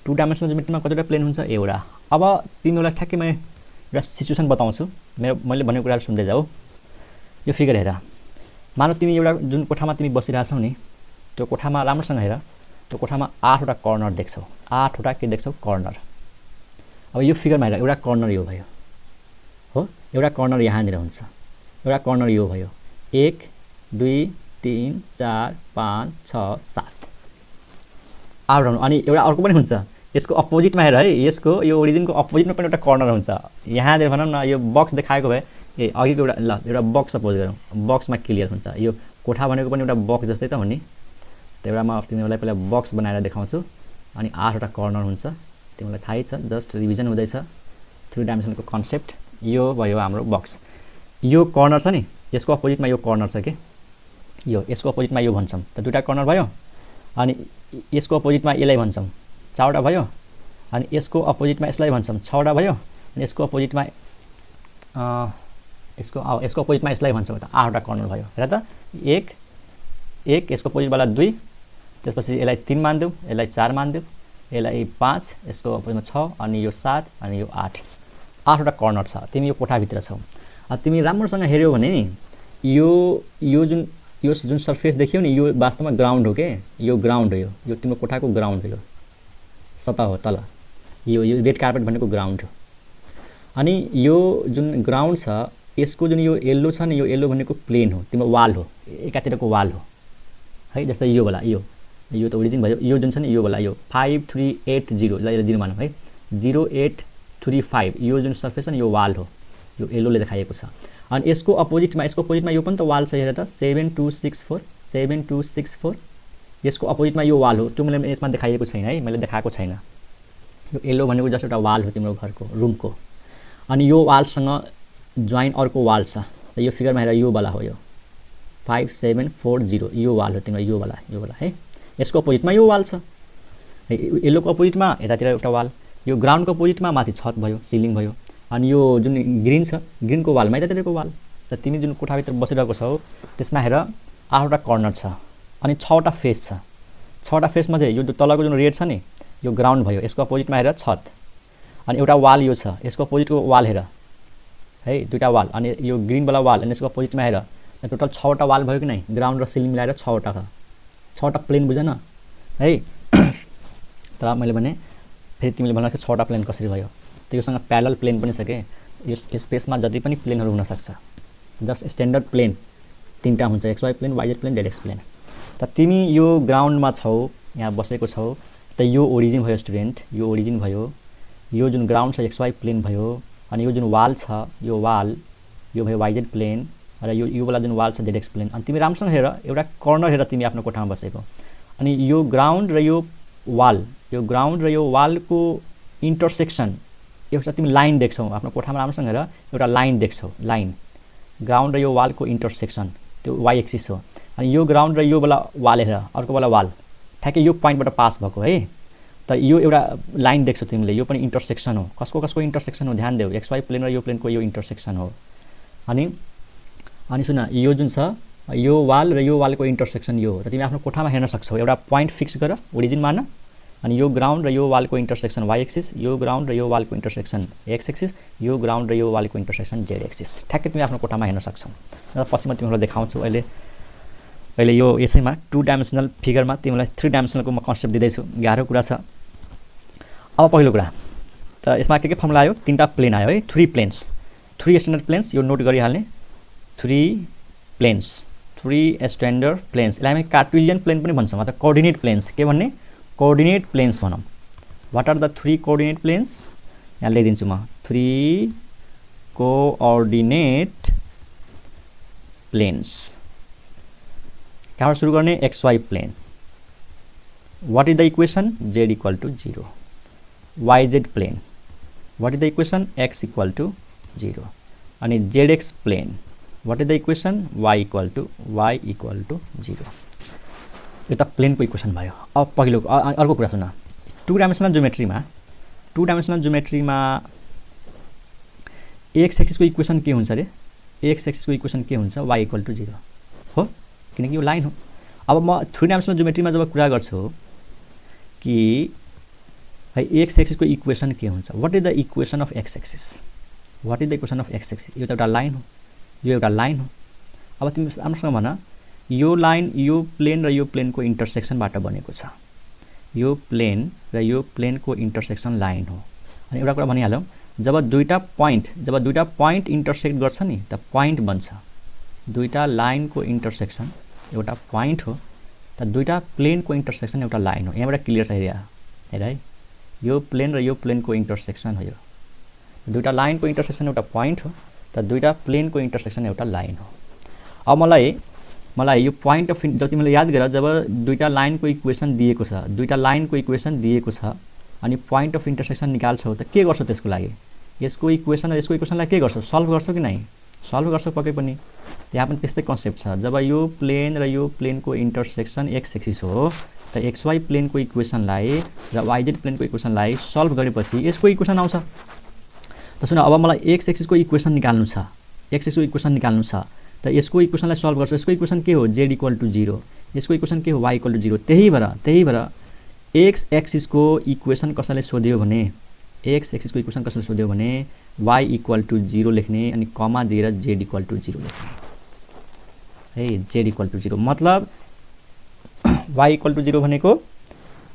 2 डाइमेन्सनल ज्योमेट्रीमा कतिवटा प्लेन हुन्छ एउटा। अब तिमीलाई ठ्याक्कै म एउटा सिचुएसन बताउँछु, मैले भनेको कुराहरु सुन्दै जाऊ। यो फिगर हेर, मानौ तिमी एउटा जुन कोठामा तिमी बसिरहेछौ नि, त्यो कोठामा राम्रोसँग हेर, त्यो कोठामा 8 वटा कर्नर देख्छौ, 8 वटा के देख्छौ कर्नर। अब यो फिगरमा हेर, एउटा कर्नर यो भयो हो, एउटा कर्नर यहाँनिर हुन्छ, एउटा कर्नर यो भयो, 1 2 3 4 5 6 7 8 अनि एउटा अर्को पनि हुन्छ, यसको अपोजिटमा हेर है, यसको यो ओरिजिनको अपोजिटमा पनि एउटा कर्नर हुन्छ। यहाँनिर भनौँ न यो बक्स देखाएको भए अघिको एउटा एउटा बक्स सपोज गरौँ, बक्समा क्लियर हुन्छ। यो कोठा भनेको पनि एउटा बक्स जस्तै त हो नि, त्यो एउटा म तिमीलाई पहिला बक्स बनाएर देखाउँछु। अनि 8 वटा कर्नर हुन्छ, तिमीलाई थाहै छ, जस्ट रिभिजन हुँदैछ 3 डाइमेन्सनको कन्सेप्ट। यो भयो हाम्रो बक्स, यो कर्नर छ नि, यसको अपोजिटमा यो कर्नर छ के, यो यसको अपोजिटमा यो भन्छौँ त, दुईटा कर्नर भयो। अनि यसको अपोजिटमा यसलाई भन्छौँ, 4 वटा भयो। अनि यसको अपोजिटमा यसलाई भन्छौँ, 6 वटा भयो। अनि यसको अपोजिटमा यसको अपोजिटमा यसलाई भन्छौँ त 8 वटा कर्नर भयो। हेर त, 1 1 यसको अपोजिटवाला 2, त्यसपछि यसलाई 3 मानिदेऊ, यसलाई 4 मानिदेऊ, यसलाई 5, यसको अपोजिटमा 6, अनि यो 7, अनि यो 8 वटा कर्नर छ। तिमी यो कोठाभित्र छौ, तिमी राम्रोसँग हेऱ्यौ भने नि यो जुन सर्फेस देखियो नि, यो वास्तवमा ग्राउन्ड हो के, यो ग्राउन्ड हो, यो तिम्रो कोठाको ग्राउन्ड हो, यो सतह हो तल, यो रेड कार्पेट भनेको ग्राउन्ड हो। अनि यो जुन ग्राउन्ड छ, यसको जुन यो येल्लो छ नि, यो येल्लो भनेको प्लेन हो, तिम्रो वाल हो, एकातिरको वाल हो है। जस्तै यो वाला, यो त ओरिजिन भयो, यो जुन छ नि, यो वाला यो 5380 ल, यसलाई 0 मानौँ है, 0835, यो जुन सर्फेस छ नि, यो वाल हो, यो येल्लोले देखाइएको छ। अनि यसको अपोजिटमा यो पनि त वाल छ, हेर त 7264 यसको अपोजिटमा यो वाल हो, त्यो मैले यसमा देखाइएको छैन है, मैले देखाएको छैन। यो येल्लो भनेको जस्ट एउटा वाल हो तिम्रो घरको रुमको। अनि यो वालसँग जोइन अर्को वाल छ, यो फिगरमा हेर, यो वाला हो, यो 5740 यो वाल हो तिम्रो, यो वाला है। यसको अपोजिटमा यो वाल छ, येल्लोको अपोजिटमा यतातिर एउटा वाल, यो ग्राउन्डको अपोजिटमा माथि छत भयो, सिलिङ भयो। अनि यो जुन ग्रिन छ, ग्रिनको वालमा यतातिरको वाल। त तिमी जुन कोठाभित्र बसिरहेको छौ त्यसमा हेर 8 वटा कर्नर छ, अनि 6 वटा फेस छ। 6 वटा फेसमध्ये यो तलको जुन रेड छ नि, यो ग्राउन्ड भयो, यसको अपोजिटमा हेर छत, अनि एउटा वाल यो छ, यसको अपोजिटको वाल हेर है, दुईटा वाल। अनि यो ग्रिनवाला वाल, अनि यसको अपोजिटमा हेर, टोटल 6 वटा वाल भयो कि नै, ग्राउन्ड र सिलिङ मिलाएर 6 वटा छ, 6 वटा प्लेन बुझेन है। तर मैले भने फेरि तिमीले भन्नु 6 वटा प्लेन कसरी भयो, त योसँग प्यारलल प्लेन पनि छ के, यो स्पेसमा जति पनि प्लेनहरू हुनसक्छ, जस्ट स्ट्यान्डर्ड प्लेन 3टा हुन्छ, XY plane, YZ plane, ZX plane. त तिमी यो ग्राउन्डमा छौ, यहाँ बसेको छौ, त यो ओरिजिन भयो स्टुडेन्ट, यो ओरिजिन भयो, यो जुन ग्राउन्ड छ XY प्लेन भयो, अनि यो जुन वाल छ, यो वाल यो भयो YZ प्लेन, र यो वाला जुन वाल छ ZX प्लेन। अनि तिमी राम्रोसँग हेर, एउटा कर्नर हेर तिमी आफ्नो कोठामा बसेको, अनि यो ग्राउन्ड र यो वालको इन्टरसेक्सन, एउटा तिमी लाइन देख्छौ आफ्नो कोठामा, राम्रोसँग हेर, एउटा लाइन देख्छौ, लाइन ग्राउन्ड र यो वालको इन्टरसेक्सन, त्यो Y एक्सिस हो। अनि यो ग्राउन्ड र यो वाला वाल हेर, अर्को वाला वाल ठ्याक्कै यो पोइन्टबाट पास भएको है, त यो एउटा लाइन देख्छौ तिमीले, यो पनि इन्टरसेक्सन हो। कसको इन्टरसेक्सन हो ध्यान देऊ, XY प्लेन र यो प्लेनको यो इन्टरसेक्सन हो। अनि सुन, यो जुन छ, यो वाल र यो वालको इन्टरसेक्सन यो हो। त तिमी आफ्नो कोठामा हेर्न सक्छौ, एउटा पोइन्ट फिक्स गर, ओरिजिन मान, अनि यो ग्राउन्ड र यो वालको इन्टरसेक्सन Y एक्सिस, यो ग्राउन्ड र यो वालको इन्टरसेक्सन X एक्सिस, यो ग्राउन्ड र यो वालको इन्टरसेक्सन Z एक्सिस, ठ्याक्कै तिमी आफ्नो कोठामा हेर्न सक्छौ। र पछि म तिमीलाई देखाउँछु। अहिले यो यसैमा 2 डाइमेन्सनल फिगरमा तिमीलाई 3 डाइमेन्सनलको म कन्सेप्ट दिँदैछु, गाह्रो कुरा छ। अब पहिलो कुरा त यसमा के फर्मुला आयो, 3टा प्लेन आयो है, 3 प्लेन्स, 3 स्ट्यान्डर्ड प्लेन्स, यो नोट गरिहाल्ने, 3 प्लेन्स, 3 स्ट्यान्डर्ड प्लेन्स। यसलाई हामी कार्टेसियन प्लेन पनि भन्छौँ, अथवा कोअर्डिनेट प्लेन्स, के भन्ने, कोअर्डिनेट प्लेन्स भनौँ। What are the 3 coordinate planes, यहाँ लेखिदिन्छु म, 3 कोअर्डिनेट प्लेन्स। कहाँबाट सुरु गर्ने, XY plane. What is the equation, Z equal to 0। YZ plane, what is the equation, X equal to 0। अनि ZX plane, what is the equation, Y equal to 0। यो त प्लेनको equation भयो। अब पहिलो अर्को कुरा सुन, 2 डाइमेन्सनल ज्योमेट्रीमा एक्स एक्सिसको इक्वेसन के हुन्छ रे, एक्स एक्सिसको इक्वेसन के हुन्छ, Y इक्वल टु 0 हो, किनकि यो लाइन हो। अब म 3 डाइमेन्सनल ज्योमेट्रीमा जब कुरा गर्छु कि है एक्स एक्सिसको इक्वेसन के हुन्छ what is the equation of x axis what is the equation of x axis यो त एउटा लाइन हो यो एउटा लाइन हो अब तिमी राम्रोसँग भन यो लाइन यो प्लेन र यो प्लेनको इन्टरसेक्सनबाट बनेको छ यो प्लेन र यो प्लेनको इन्टरसेक्सन लाइन हो अनि एउटा कुरा भनिहालौँ जब दुईटा पोइन्ट इन्टरसेक्ट गर्छ नि त पोइन्ट बन्छ दुईटा लाइनको इन्टरसेक्सन एउटा पोइन्ट हो त दुईटा प्लेनको इन्टरसेक्सन एउटा लाइन हो यहाँबाट क्लियर छ हेर है यो प्लेन र यो प्लेनको इन्टरसेक्सन हो यो दुईटा लाइनको इन्टरसेक्सन एउटा पोइन्ट हो त दुईटा प्लेनको इन्टरसेक्सन एउटा लाइन हो अब मलाई यो पोइन्ट अफ जब तिमीले याद गर जब दुईटा लाइनको इक्वेसन दिएको छ अनि पोइन्ट अफ इन्टरसेक्सन निकाल्छौ त के गर्छौ त्यसको लागि यसको इक्वेसन र यसको इक्वेसनलाई के गर्छौ सल्भ गर्छौ कि नै सल्भ गर्छौ पक्कै पनि यहाँ पनि त्यस्तै कन्सेप्ट छ जब यो प्लेन र यो प्लेनको इन्टरसेक्सन एक्स एक्सिस हो त एक्स वाई प्लेनको इक्वेसनलाई र वाई जेड प्लेनको इक्वेसनलाई सल्भ गरेपछि यसको इक्वेसन आउँछ त सुन अब मलाई एक्स एक्सिसको इक्वेसन निकाल्नु छ त यसको इक्वेसनलाई सल्भ गर्छु यसको इक्वेसन के हो जेड इक्वल टु 0 यसको इक्वेसन के हो वाई इक्वल टु 0 त्यही भएर एक्स एक्सिसको इक्वेसन कसैले सोध्यो भने वाई इक्वल टु 0 लेख्ने अनि कमा दिएर जेड इक्वल टु 0 लेख्ने है जेड इक्वल टु 0 मतलब वाई इक्वल टु 0 भनेको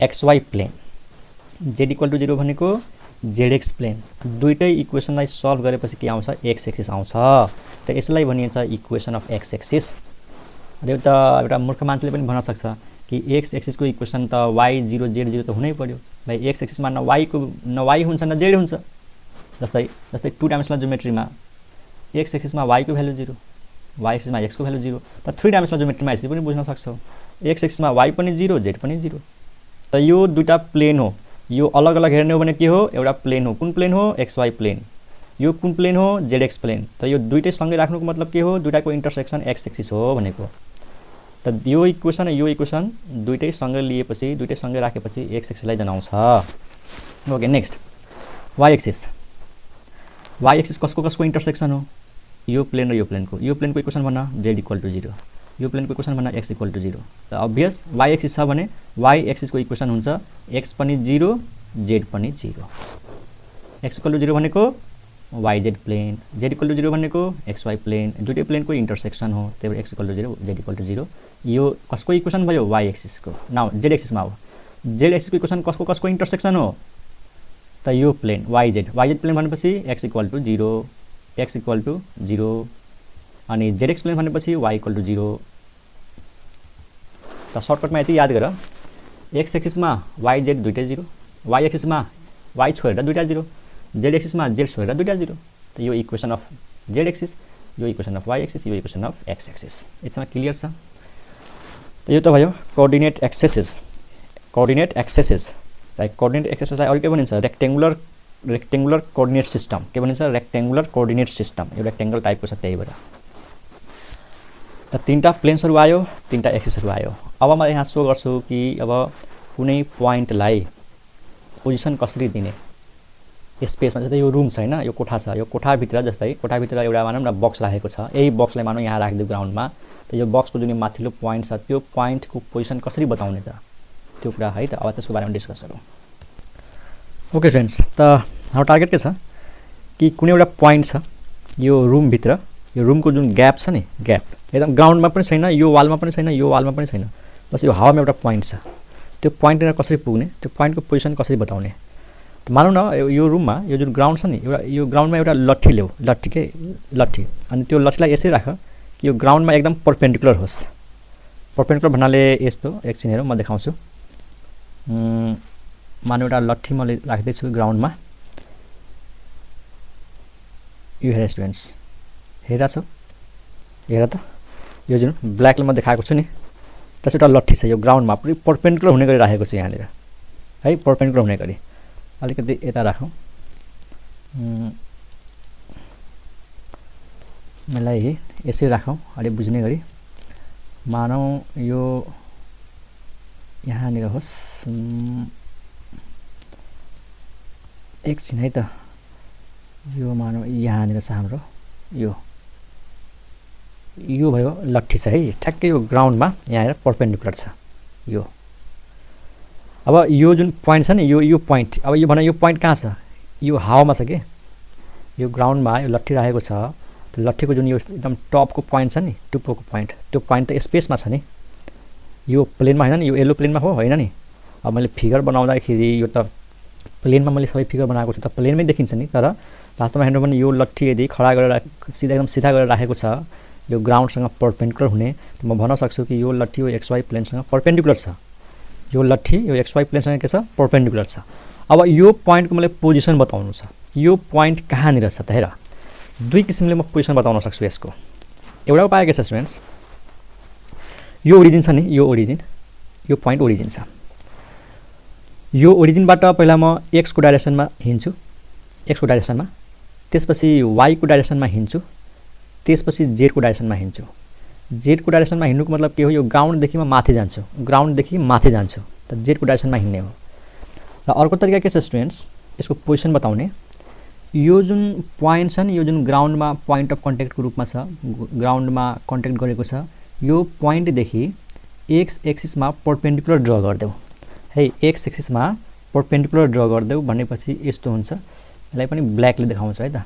X Y plane Z equal to 0 भनेको जेड एक्स प्लेन दुईटै इक्वेसनलाई सल्भ गरेपछि के आउँछ एक्स एक्सिस आउँछ त यसलाई भनिन्छ इक्वेसन अफ एक्स एक्सिस र एउटा मूर्ख मान्छेले पनि भन्न सक्छ कि एक्स एक्सिसको इक्वेसन त वाई 0 जेड 0 त हुनै पर्यो भाइ एक्स एक्सिसमा न वाई हुन्छ न जेड हुन्छ जस्तै 2 डाइमेन्सनल ज्योमेट्रीमा एक्स एक्सिसमा वाईको भ्यालु 0 वाई एक्सिसमा एक्सको भ्यालु 0 त 3 डाइमेन्सनल ज्योमेट्रीमा यसरी पनि बुझ्न सक्छौ एक्स एक्सिसमा वाई पनि 0 जेड पनि 0 त यो दुईटा प्लेन हो यो अलग अलग हेर्ने हो भने के हो एउटा प्लेन हो कुन प्लेन हो एक्स वाई प्लेन यो कुन प्लेन हो जेड एक्स प्लेन त यो दुईटै सँगै राख्नुको मतलब के हो दुईटाको इन्टरसेक्सन एक्स एक्सिस हो भनेको त यो इक्वेसन र यो इक्वेसन दुईटै सँगै लिएपछि दुईटै सँगै राखेपछि एक्स एक्सिसलाई जनाउँछ ओके नेक्स्ट वाई एक्सिस कसको इन्टरसेक्सन हो यो प्लेन र यो प्लेनको इक्वेसन भन्न जेड इक्वल टु 0 यो प्लेनको इक्वेसन भन्न एक्स इक्वल टु 0 त अभियस वाई एक्सिस छ भने वाई एक्सिसको इक्वेसन हुन्छ एक्स पनि 0 जेड पनि 0 एक्स इक्वल टु 0 भनेको Y Z plane Z equal to 0 भनेको एक्स वाई प्लेन दुईटै प्लेनको इन्टरसेक्सन हो त्यही भएर X equal to 0 Z equal to 0 यो कसको इक्वेसन भयो वाई एक्सिसको नाउ जेड एक्सिसमा हो जेड एक्सिसको इक्वेसन कसको इन्टरसेक्सन हो त यो प्लेन वाई जेड प्लेन भनेपछि एक्स इक्वल टु 0 अनि जेड एक्स प्लेन भनेपछि वाई इक्वल टु 0 त सर्टकटमा यति याद गर एक्स एक्सिसमा वाई जेड दुईटै 0 वाई एक्सिसमा वाई छोडेर दुईटा 0 जेड एक्सिसमा जेड छोडेर दुईटा 0 त यो इक्वेसन अफ जेड एक्सिस यो इक्वेसन अफ वाई एक्सिस यो इक्वेसन अफ एक्स एक्सिस यसमा क्लियर छ त यो त भयो कोअर्डिनेट एक्सेसेस चाहे कोअर्डिनेट एक्सेसलाई अरू के भनिन्छ रेक्टेङ्गुलर कोअर्डिनेट सिस्टम के भनिन्छ रेक्टेङ्गुलर कोअर्डिनेट सिस्टम यो रेक्टेङ्गल टाइपको छ त्यही भएर त तीनटा प्लेन्सहरू आयो तीनटा एक्सिसहरू आयो अब म यहाँ सो गर्छु कि अब कुनै पोइन्टलाई पोजिसन कसरी दिने स्पेसमा जस्तै यो रुम छ हैन यो कोठा छ यो कोठाभित्र जस्तै कोठाभित्र एउटा मानौँ न बक्स राखेको छ यही बक्सलाई मानौँ यहाँ राखिदियो ग्राउन्डमा त यो बक्सको जुन माथिल्लो पोइन्ट छ त्यो पोइन्टको पोजिसन कसरी बताउने त त्यो कुरा है त अब त्यसको बारेमा डिस्कस गरौँ ओके फ्रेन्ड्स त हाम्रो टार्गेट के छ कि कुनै एउटा पोइन्ट छ यो रुमभित्र यो रुमको जुन ग्याप छ नि ग्याप एकदम ग्राउन्डमा पनि छैन यो वालमा पनि छैन यो वालमा पनि छैन बस यो हावामा एउटा पोइन्ट छ त्यो पोइन्टमा कसरी पुग्ने त्यो पोइन्टको पोजिसन कसरी बताउने त मानौँ न यो रुममा यो जुन ग्राउन्ड छ नि यो ग्राउन्डमा एउटा लट्ठी ल्याऊ लट्ठी अनि त्यो लट्ठीलाई यसरी राख कि यो ग्राउन्डमा एकदम पर्पेन्डिकुलर होस् पर्पेन्डिकुलर भन्नाले यस्तो एकछिन हेरौँ म देखाउँछु मानौँ एउटा लट्ठी मैले राख्दैछु ग्राउन्डमा यो हेर स्टुडेन्ट्स हेरेछौ हेर त यो जुन ब्ल्याकले म देखाएको छु नि त्यसै एउटा लट्ठी छ यो ग्राउन्डमा पुरै पर्पेन्डिकुलर हुने गरी राखेको छु यहाँनिर है पर्पेन्डिकुलर हुने गरी अलिकति यता राखौँ मलाई यसरी राखौँ अलि बुझ्ने गरी मानौँ यो यहाँनिर होस् एकछिन है त यो मानौँ यहाँनिर छ हाम्रो यो भयो लट्ठी छ है ठ्याक्कै यो ग्राउन्डमा यहाँनिर पर्पेन्डिकुलर छ यो अब यो जुन पोइन्ट छ नि यो पोइन्ट, अब यो भन यो पोइन्ट कहाँ छ, यो हावामा छ के, यो ग्राउन्डमा यो लट्ठी राखेको छ, त्यो लट्ठीको जुन यो एकदम टपको पोइन्ट छ नि, टुप्पोको पोइन्ट, त्यो पोइन्ट त स्पेसमा छ नि, यो प्लेनमा हैन नि, यो येलो प्लेनमा हो हैन नि। अब मैले फिगर बनाउँदाखेरि यो त प्लेनमा मैले सबै फिगर बनाएको छु त प्लेनमै देखिन्छ नि, तर वास्तवमा हेर्नु भने यो लट्ठी यदि खडा गरेर सिधा एकदम सिधा गरेर राखेको छ यो ग्राउन्डसँग परपेन्डिकुलर हुने, त म भन्न सक्छु कि यो लट्ठी यो XY प्लेनसँग परपेन्डिकुलर छ, यो लट्ठी यो XY प्लेनसँग के छ परपेन्डिकुलर छ। अब यो पोइन्टको मैले पोजिसन बताउनु छ, यो पोइन्ट कहाँनिर छ त हेर, दुई किसिमले म पोजिसन बताउन सक्छु यसको। एउटा उपाय के छ स्टुडेन्ट्स, यो ओरिजिन छ नि, यो ओरिजिन, यो पोइन्ट ओरिजिन छ, यो ओरिजिनबाट पहिला म x को डाइरेक्सनमा हिँड्छु, x को डाइरेक्सनमा, त्यसपछि y को डाइरेक्सनमा हिँड्छु, त्यसपछि z को डाइरेक्सनमा हिँड्छु। z को डाइरेक्सनमा हिँड्नुको मतलब के हो, यो ग्राउन्डदेखि म माथि जान्छु, ग्राउन्डदेखि माथि जान्छु, त z को डाइरेक्सनमा हिँड्ने हो। र अर्को तरिका के छ स्टुडेन्ट्स यसको पोजिसन बताउने, यो जुन पोइन्ट छ नि, यो जुन ग्राउन्डमा पोइन्ट अफ कन्ट्याक्टको रूपमा छ, ग्राउन्डमा कन्ट्याक्ट गरेको छ, यो पोइन्टदेखि x एक्सिसमा परपेन्डिकुलर ड्र गरिदेऊ है, x एक्सिसमा परपेन्डिकुलर ड्र गरिदेऊ भनेपछि यस्तो हुन्छ, यसलाई पनि ब्ल्याकले देखाउँछ है त,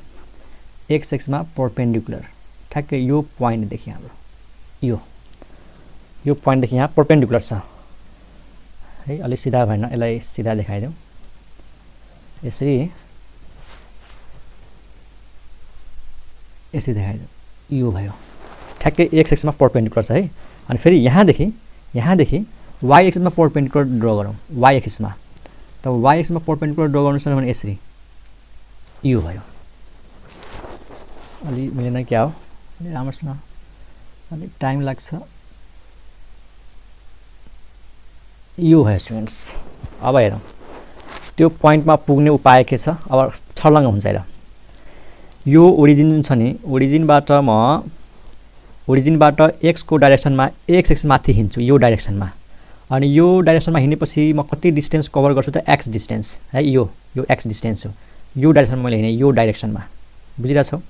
x एक्सिसमा परपेन्डिकुलर ठ्याक्कै यो पोइन्टदेखि हाम्रो यो पोइन्टदेखि यहाँ परपेन्डिकुलर छ है, अलि सिधा भएन, यसलाई सिधा देखाइदेऊ, यसरी देखाइदेऊ, यो भयो ठ्याक्कै x एक्सिसमा परपेन्डिकुलर छ है। अनि फेरि यहाँदेखि y एक्सिसमा परपेन्डिकुलर ड्र गरौँ, y एक्सिसमा, त y एक्सिसमा परपेन्डिकुलर ड्र गर्नु छ भने यसरी यो भयो, अलि मिलेन क्या हो, अलि राम्रोसँग, अलि टाइम लाग्छ, यो भयो स्टुडेन्ट्स। अब हेरौँ त्यो पोइन्टमा पुग्ने उपाय के छ, अब छर्लङ्ग हुन्छ हेर, यो ओरिजिन जुन छ नि, ओरिजिनबाट x को डाइरेक्सनमा x एक्सिस माथि हिँड्छु यो डाइरेक्सनमा, अनि यो डाइरेक्सनमा हिँडेपछि म कति डिस्टेन्स कभर गर्छु त x डिस्टेन्स है, यो x डिस्टेन्स हो, यो डाइरेक्सनमा मैले हिँडेँ, यो डाइरेक्सनमा बुझिरहेछौ,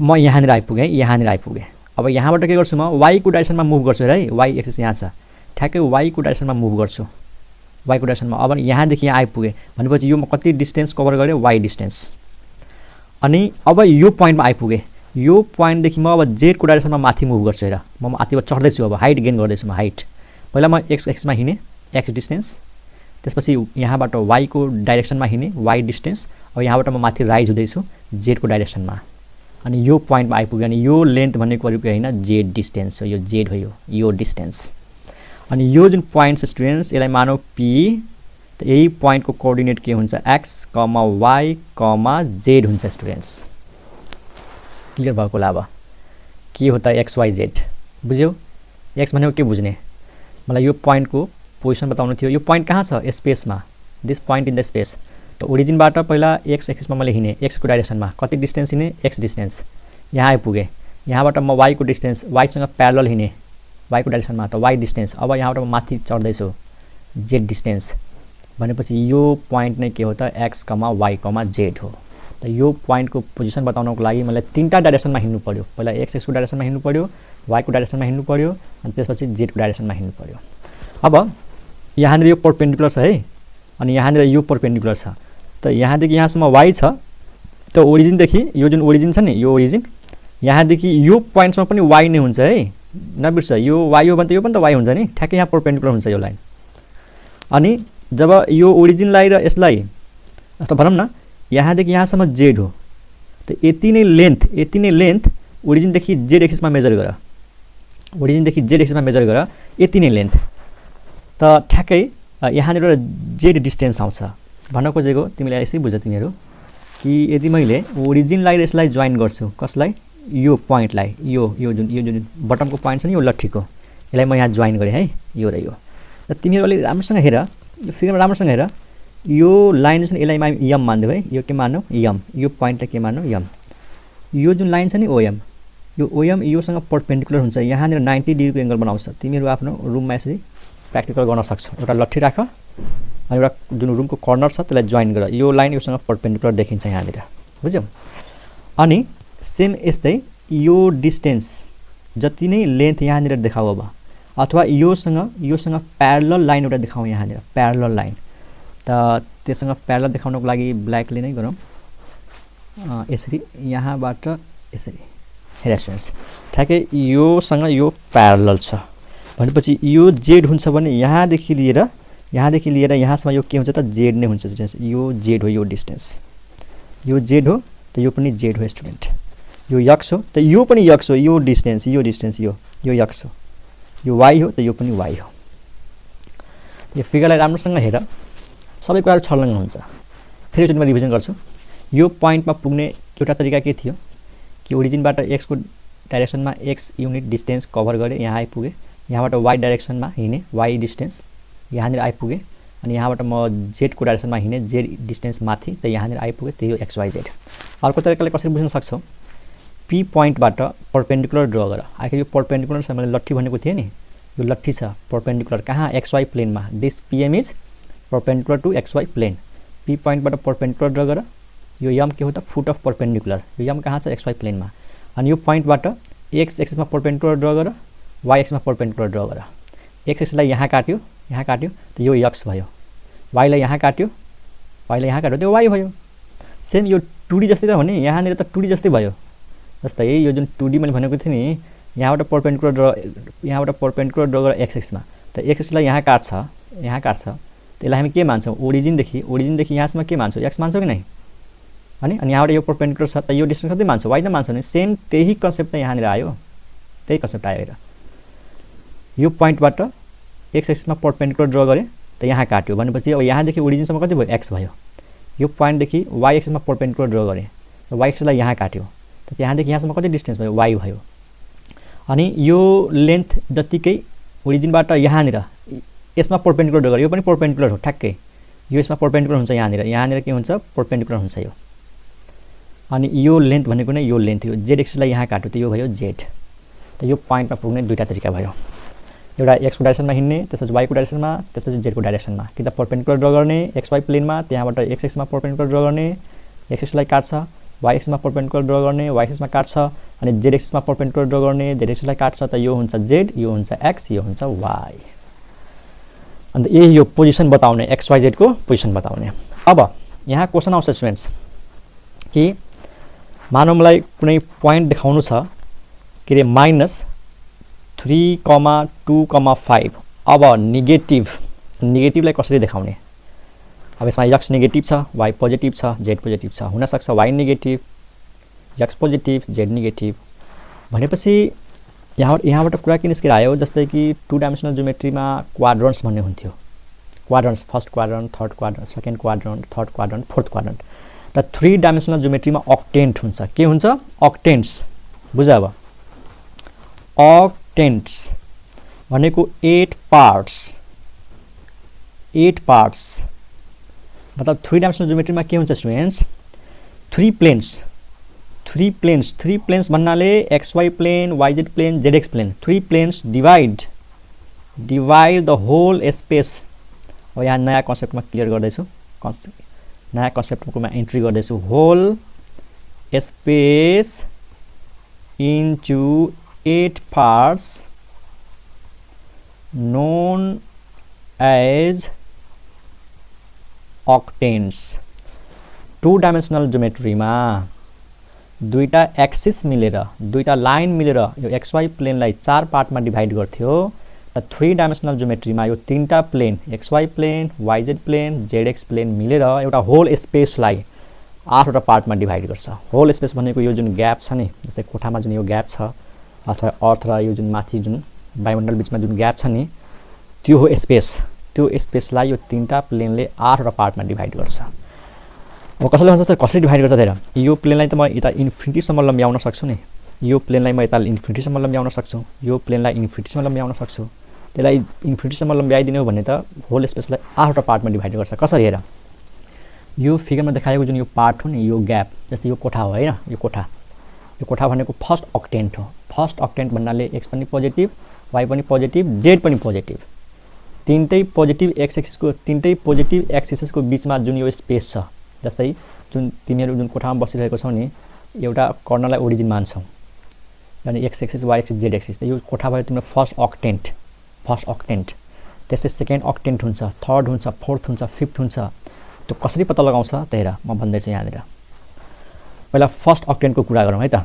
म यहाँनिर आइपुगेँ, यहाँनिर आइपुगेँ। अब यहाँबाट के गर्छु म y को डाइरेक्सनमा मुभ गर्छु है, y एक्सिस यहाँ छ, ठ्याक्कै y को डाइरेक्सनमा मुभ गर्छु, y को डाइरेक्सनमा। अब यहाँदेखि यहाँ आइपुगेँ भनेपछि यो म कति डिस्टेन्स कभर गरेँ, y डिस्टेन्स। अनि अब यो पोइन्टमा आइपुगेँ, यो पोइन्टदेखि म अब z को डाइरेक्सनमा माथि मुभ गर्छु हेर, म माथिबाट चढ्दैछु, अब हाइट गेन गर्दैछु म, हाइट पहिला म x एक्सिसमा हिँडेँ x डिस्टेन्स, त्यसपछि यहाँबाट y को डाइरेक्सनमा हिँडेँ y डिस्टेन्स, अब यहाँबाट म माथि राइज हुँदैछु z को डाइरेक्सनमा, अनि यो पोइन्टमा आइपुग्यो, अनि यो लेन्थ भनेको अरू केही होइन z डिस्टेन्स हो, यो z हो, यो डिस्टेन्स। अनि यो जुन पोइन्ट छ स्टुडेन्ट्स यसलाई मानौ p, त यही पोइन्टको कोअर्डिनेट के हुन्छ x, y, z हुन्छ स्टुडेन्ट्स। क्लियर भएको होला, अब के हो त x y z बुझ्यौ, x भनेको के बुझ्ने, मलाई यो पोइन्टको पोजिसन बताउनु थियो, यो पोइन्ट कहाँ छ स्पेसमा, this point in the space. त ओरिजिनबाट पहिला x एक्सिसमा मैले हिँडेँ, x को डाइरेक्सनमा कति डिस्टेन्स हिँडेँ, x डिस्टेन्स, यहाँ आइपुगेँ, यहाँबाट म y को डिस्टेन्स, y सँग प्यारलल हिँडेँ y को डाइरेक्सनमा, त y डिस्टेन्स, अब यहाँबाट म माथि चढ्दैछु z डिस्टेन्स, भनेपछि यो पोइन्ट नै के हो त x, y, z हो। त यो पोइन्टको पोजिसन बताउनको लागि मलाई तीनटा डाइरेक्सनमा हिँड्नु पर्यो, पहिला x को डाइरेक्सनमा हिँड्नु पर्यो, y को डाइरेक्सनमा हिँड्नु पर्यो, अनि त्यसपछि z को डाइरेक्सनमा हिँड्नु पर्यो। अब यहाँनिर यो परपेन्डिकुलर छ है, अनि यहाँनिर यो परपेन्डिकुलर छ, त यहाँदेखि यहाँसम्म y छ, त ओरिजिनदेखि यो जुन ओरिजिन छ नि, यो ओरिजिन यहाँदेखि यो पोइन्टसम्म पनि y नै हुन्छ है, नबिर्स, यो y हो भने त यो पनि त y हुन्छ नि, ठ्याक्कै यहाँ परपेन्डिकुलर हुन्छ यो लाइन। अनि जब यो ओरिजिनलाई र यसलाई अथवा भनौँ न यहाँदेखि यहाँसम्म z हो, त यति नै लेन्थ ओरिजिनदेखि z एक्सिसमा मेजर गर, ओरिजिनदेखि z एक्सिसमा मेजर गर, यति नै लेन्थ, त ठ्याक्कै यहाँनिर z डिस्टेन्स आउँछ। भन्न खोजेको तिमीले यसै बुझ तिमीहरू कि यदि मैले ओरिजिनलाई र यसलाई जोइन गर्छु, कसलाई, यो पोइन्टलाई, यो जुन बटमको पोइन्ट छ नि यो लट्ठीको, यसलाई म यहाँ जोइन गरेँ है, यो र यो, र तिमीहरू अलि राम्रोसँग हेर, यो फिगरमा राम्रोसँग हेर, यो लाइन छ नि यसलाई यम मान्देऊ है, यो के मानौ यम, यो पोइन्टलाई के मानौ यम, यो जुन लाइन छ नि ओएम, यो ओएम योसँग परपेन्डिकुलर हुन्छ, यहाँनिर 90 डिग्रीको एङ्गल बनाउँछ। तिमीहरू आफ्नो रुममा यसरी प्र्याक्टिकल गर्न सक्छौ, एउटा लट्ठी राख, अनि एउटा जुन रुमको कर्नर छ त्यसलाई जोइन गर, यो लाइन योसँग परपेन्डिकुलर देखिन्छ यहाँनिर, बुझ्यौ। अनि सेम यस्तै यो डिस्टेन्स जति नै लेन्थ यहाँनिर देखाऊ, अब अथवा योसँग प्यारलल लाइन एउटा देखाउँ यहाँनिर प्यारलल लाइन त त्यससँग प्यारलल देखाउनको लागि ब्ल्याकले नै गरौँ यसरी यहाँबाट यसरी हेर स्टुडेन्ट्स ठ्याक्कै योसँग यो प्यारलल छ भनेपछि यो जेड हुन्छ भने यहाँदेखि लिएर यहाँसम्म यो के हुन्छ त जेड नै हुन्छ स्टुडेन्ट्स यो जेड हो यो डिस्टेन्स यो जेड हो त यो पनि जेड हो स्टुडेन्ट यो यक्स हो त यो पनि यक्स हो यो डिस्टेन्स यो यक्स हो यो वाई हो त यो पनि वाई हो यो फिगरलाई राम्रोसँग हेर सबै कुराहरु छलङ्ग हुन्छ फेरि एकचोटि म रिभिजन गर्छु यो पोइन्टमा पुग्ने एउटा तरिका के थियो कि ओरिजिनबाट x को डाइरेक्सनमा x युनिट डिस्टेन्स कभर गरे यहाँ आइपुगे यहाँबाट y डाइरेक्सनमा हिँडे y डिस्टेन्स यहाँनिर आइपुगे अनि यहाँबाट म z को डाइरेक्सनमा हिँडे z डिस्टेन्स माथि त यहाँनिर आइपुगे त्यही हो xyz अर्को तरिकाले कसरी बुझ्न सक्छौ p पोइन्टबाट परपेन्डिकुलर ड्रा गर आखिर यो परपेन्डिकुलर छ मैले लट्ठी भनेको थिए नि यो लट्ठी छ परपेन्डिकुलर कहाँ xy प्लेनमा this pm is perpendicular to xy plane p पोइन्टबाट परपेन्डिकुलर ड्रा गर यो m के हो त फुट अफ परपेन्डिकुलर यो m कहाँ छ xy प्लेनमा अनि यो पोइन्टबाट x एक्सिसमा परपेन्डिकुलर ड्रा गर y एक्सिसमा परपेन्डिकुलर ड्रा गर x एक्सिसलाई यहाँ काट्यो त यो x भयो y लाई यहाँ काट्यो त्यो y भयो सेम यो 2D जस्तै त हो नि यहाँनिर त 2D जस्तै भयो जस्तै यो जुन 2D मैले भनेको थिएँ नि यहाँबाट परपेन्डिकुलर ड्रा गर x एक्सिसमा त x एक्सिसलाई यहाँ काट्छ त्यसलाई हामी के मान्छौँ ओरिजिनदेखि यहाँसम्म के मान्छौँ x मान्छौँ कि नै अनि यहाँबाट यो परपेन्डिकुलर छ त यो डिस्टेन्स कति मान्छौँ y त मान्छौँ नि सेम त्यही कन्सेप्ट त यहाँनिर आयो त्यही कन्सेप्ट आयो हेर यो पोइन्टबाट x एक्सिसमा परपेन्डिकुलर ड्रा गरे त यहाँ काट्यो भनेपछि अब यहाँदेखि ओरिजिनसम्म कति भयो x भयो यो पोइन्टदेखि y एक्सिसमा परपेन्डिकुलर ड्रा गरे र y एक्सिसलाई यहाँ काट्यो त त्यहाँदेखि यहाँसम्म कति डिस्टेन्स भयो y भयो अनि यो लेन्थ जतिकै ओरिजिनबाट यहाँनिर यसमा परपेन्डिकुलर ड्रा गरे यो पनि परपेन्डिकुलर हो ठ्याक्कै यो यसमा परपेन्डिकुलर हुन्छ यहाँनिर के हुन्छ परपेन्डिकुलर हुन्छ यो अनि यो लेन्थ भनेको नै यो लेन्थ हो z एक्सिसलाई यहाँ काट्यो त यो भयो z त यो पोइन्टमा पुग्ने दुईटा तरिका भयो एउटा x को डाइरेक्सनमा हिँड्ने त्यसपछि y को डाइरेक्सनमा त्यसपछि z को डाइरेक्सनमा कि त परपेन्डिकुलर ड्रा गर्ने xy प्लेनमा त्यहाँबाट x एक्सिसमा परपेन्डिकुलर ड्रा गर्ने x एक्सिसलाई काट्छ y एक्सिसमा परपेन्डिकुलर ड्रा गर्ने y एक्सिसमा काट्छ अनि z एक्सिसमा परपेन्डिकुलर ड्रा गर्ने z एक्सिसलाई काट्छ त यो हुन्छ z यो हुन्छ x यो हुन्छ y अन्त यही यो पोजिसन बताउने xyz को पोजिसन बताउने अब यहाँ क्वेशन आउँछ स्टुडेन्ट्स कि मानौ मलाई कुनै पोइन्ट देखाउनु छ के रे -3,2,5 अब नेगेटिभलाई कसरी देखाउने अब यसमा x नेगेटिभ छ y पोजिटिभ छ z पोजिटिभ छ हुन सक्छ y negative x positive z negative भनेपछि यहाँबाट कुरा के निस्केर आयो जस्तै कि 2 डाइमेन्सनल ज्योमेट्रीमा क्वाड्रन्ट्स भन्ने हुन्थ्यो quadrants first quadrant third quadrant second quadrant third quadrant fourth quadrant त 3 डाइमेन्सनल ज्योमेट्रीमा अक्टेन्ट हुन्छ के हुन्छ अक्टेन्ट्स बुझ अब अक्टेन्ट्स भनेको 8 पार्ट्स मतलब 3 डाइमेन्सनल ज्योमेट्रीमा के हुन्छ स्टुडेन्ट्स 3 प्लेन्स भन्नाले xy plane yz plane zx plane 3 planes divide the whole space अब यहाँ नयाँ कन्सेप्टमा क्लियर गर्दैछु नयाँ कन्सेप्टमा एन्ट्री गर्दैछु whole space into 8 parts known as octants 2 dimensional ज्योमेट्रीमा दुईटा एक्सिस मिलेर दुईटा लाइन मिलेर यो xy प्लेनलाई 4 पार्टमा डिभाइड गर्थ्यो त 3 डाइमेन्सनल ज्योमेट्रीमा यो तीनटा plane xy plane yz plane zx plane मिलेर एउटा होल स्पेसलाई 8 वटा पार्टमा डिभाइड गर्छ होल स्पेस भनेको यो जुन ग्याप छ नि जस्तै कोठामा जुन यो ग्याप छ अथवा अर्थ र यो जुन माथि जुन वायुमण्डल बीचमा जुन ग्याप छ नि त्यो हो स्पेस त्यो स्पेसलाई यो तीनटा प्लेनले 8 वटा पार्टमा डिभाइड गर्छ अब कसैले भन्छ सर कसरी डिभाइड गर्छ हेर यो प्लेनलाई त म यता इन्फिनिटीसम्म लम्ब्याउन सक्छु नि यो प्लेनलाई म यता इन्फिनिटीसम्म लम्ब्याउन सक्छु यो प्लेनलाई इन्फिनिटीसम्म लम्ब्याउन सक्छु त्यसलाई इन्फिनिटीसम्म लम्ब्याइदिनु भने त होल स्पेसलाई 8 वटा पार्टमा डिभाइड गर्छ कसरी हेर यो फिगरमा देखाएको जुन यो पार्ट हो नि यो ग्याप जस्तै यो कोठा हो हैन यो कोठा भनेको फर्स्ट अक्टेन्ट हो फर्स्ट अक्टेन्ट भन्नाले x पनि पोजिटिभ y पनि पोजिटिभ z पनि पोजिटिभ तीनटै पोजिटिभ x एक्सिसको तीनटै पोजिटिभ x एक्सिसको बीचमा जुन यो स्पेस छ जस्तै जुन तिमीहरु जुन कोठामा बसिरहेको छौ नि एउटा कर्नरलाई ओरिजिन मान्छौ अनि x axis y axis z axis त यो कोठा भयो तिम्रो फर्स्ट अक्टेन्ट फर्स्ट अक्टेन्ट, त्यसै सेकेन्ड अक्टेन्ट हुन्छ, थर्ड हुन्छ, फोर्थ हुन्छ, फिफ्थ हुन्छ। त्यो कसरी पत्ता लगाउँछ त्यही हेर म भन्दैछु यहाँनिर। पहिला फर्स्ट अक्टेन्टको कुरा गरौँ है त।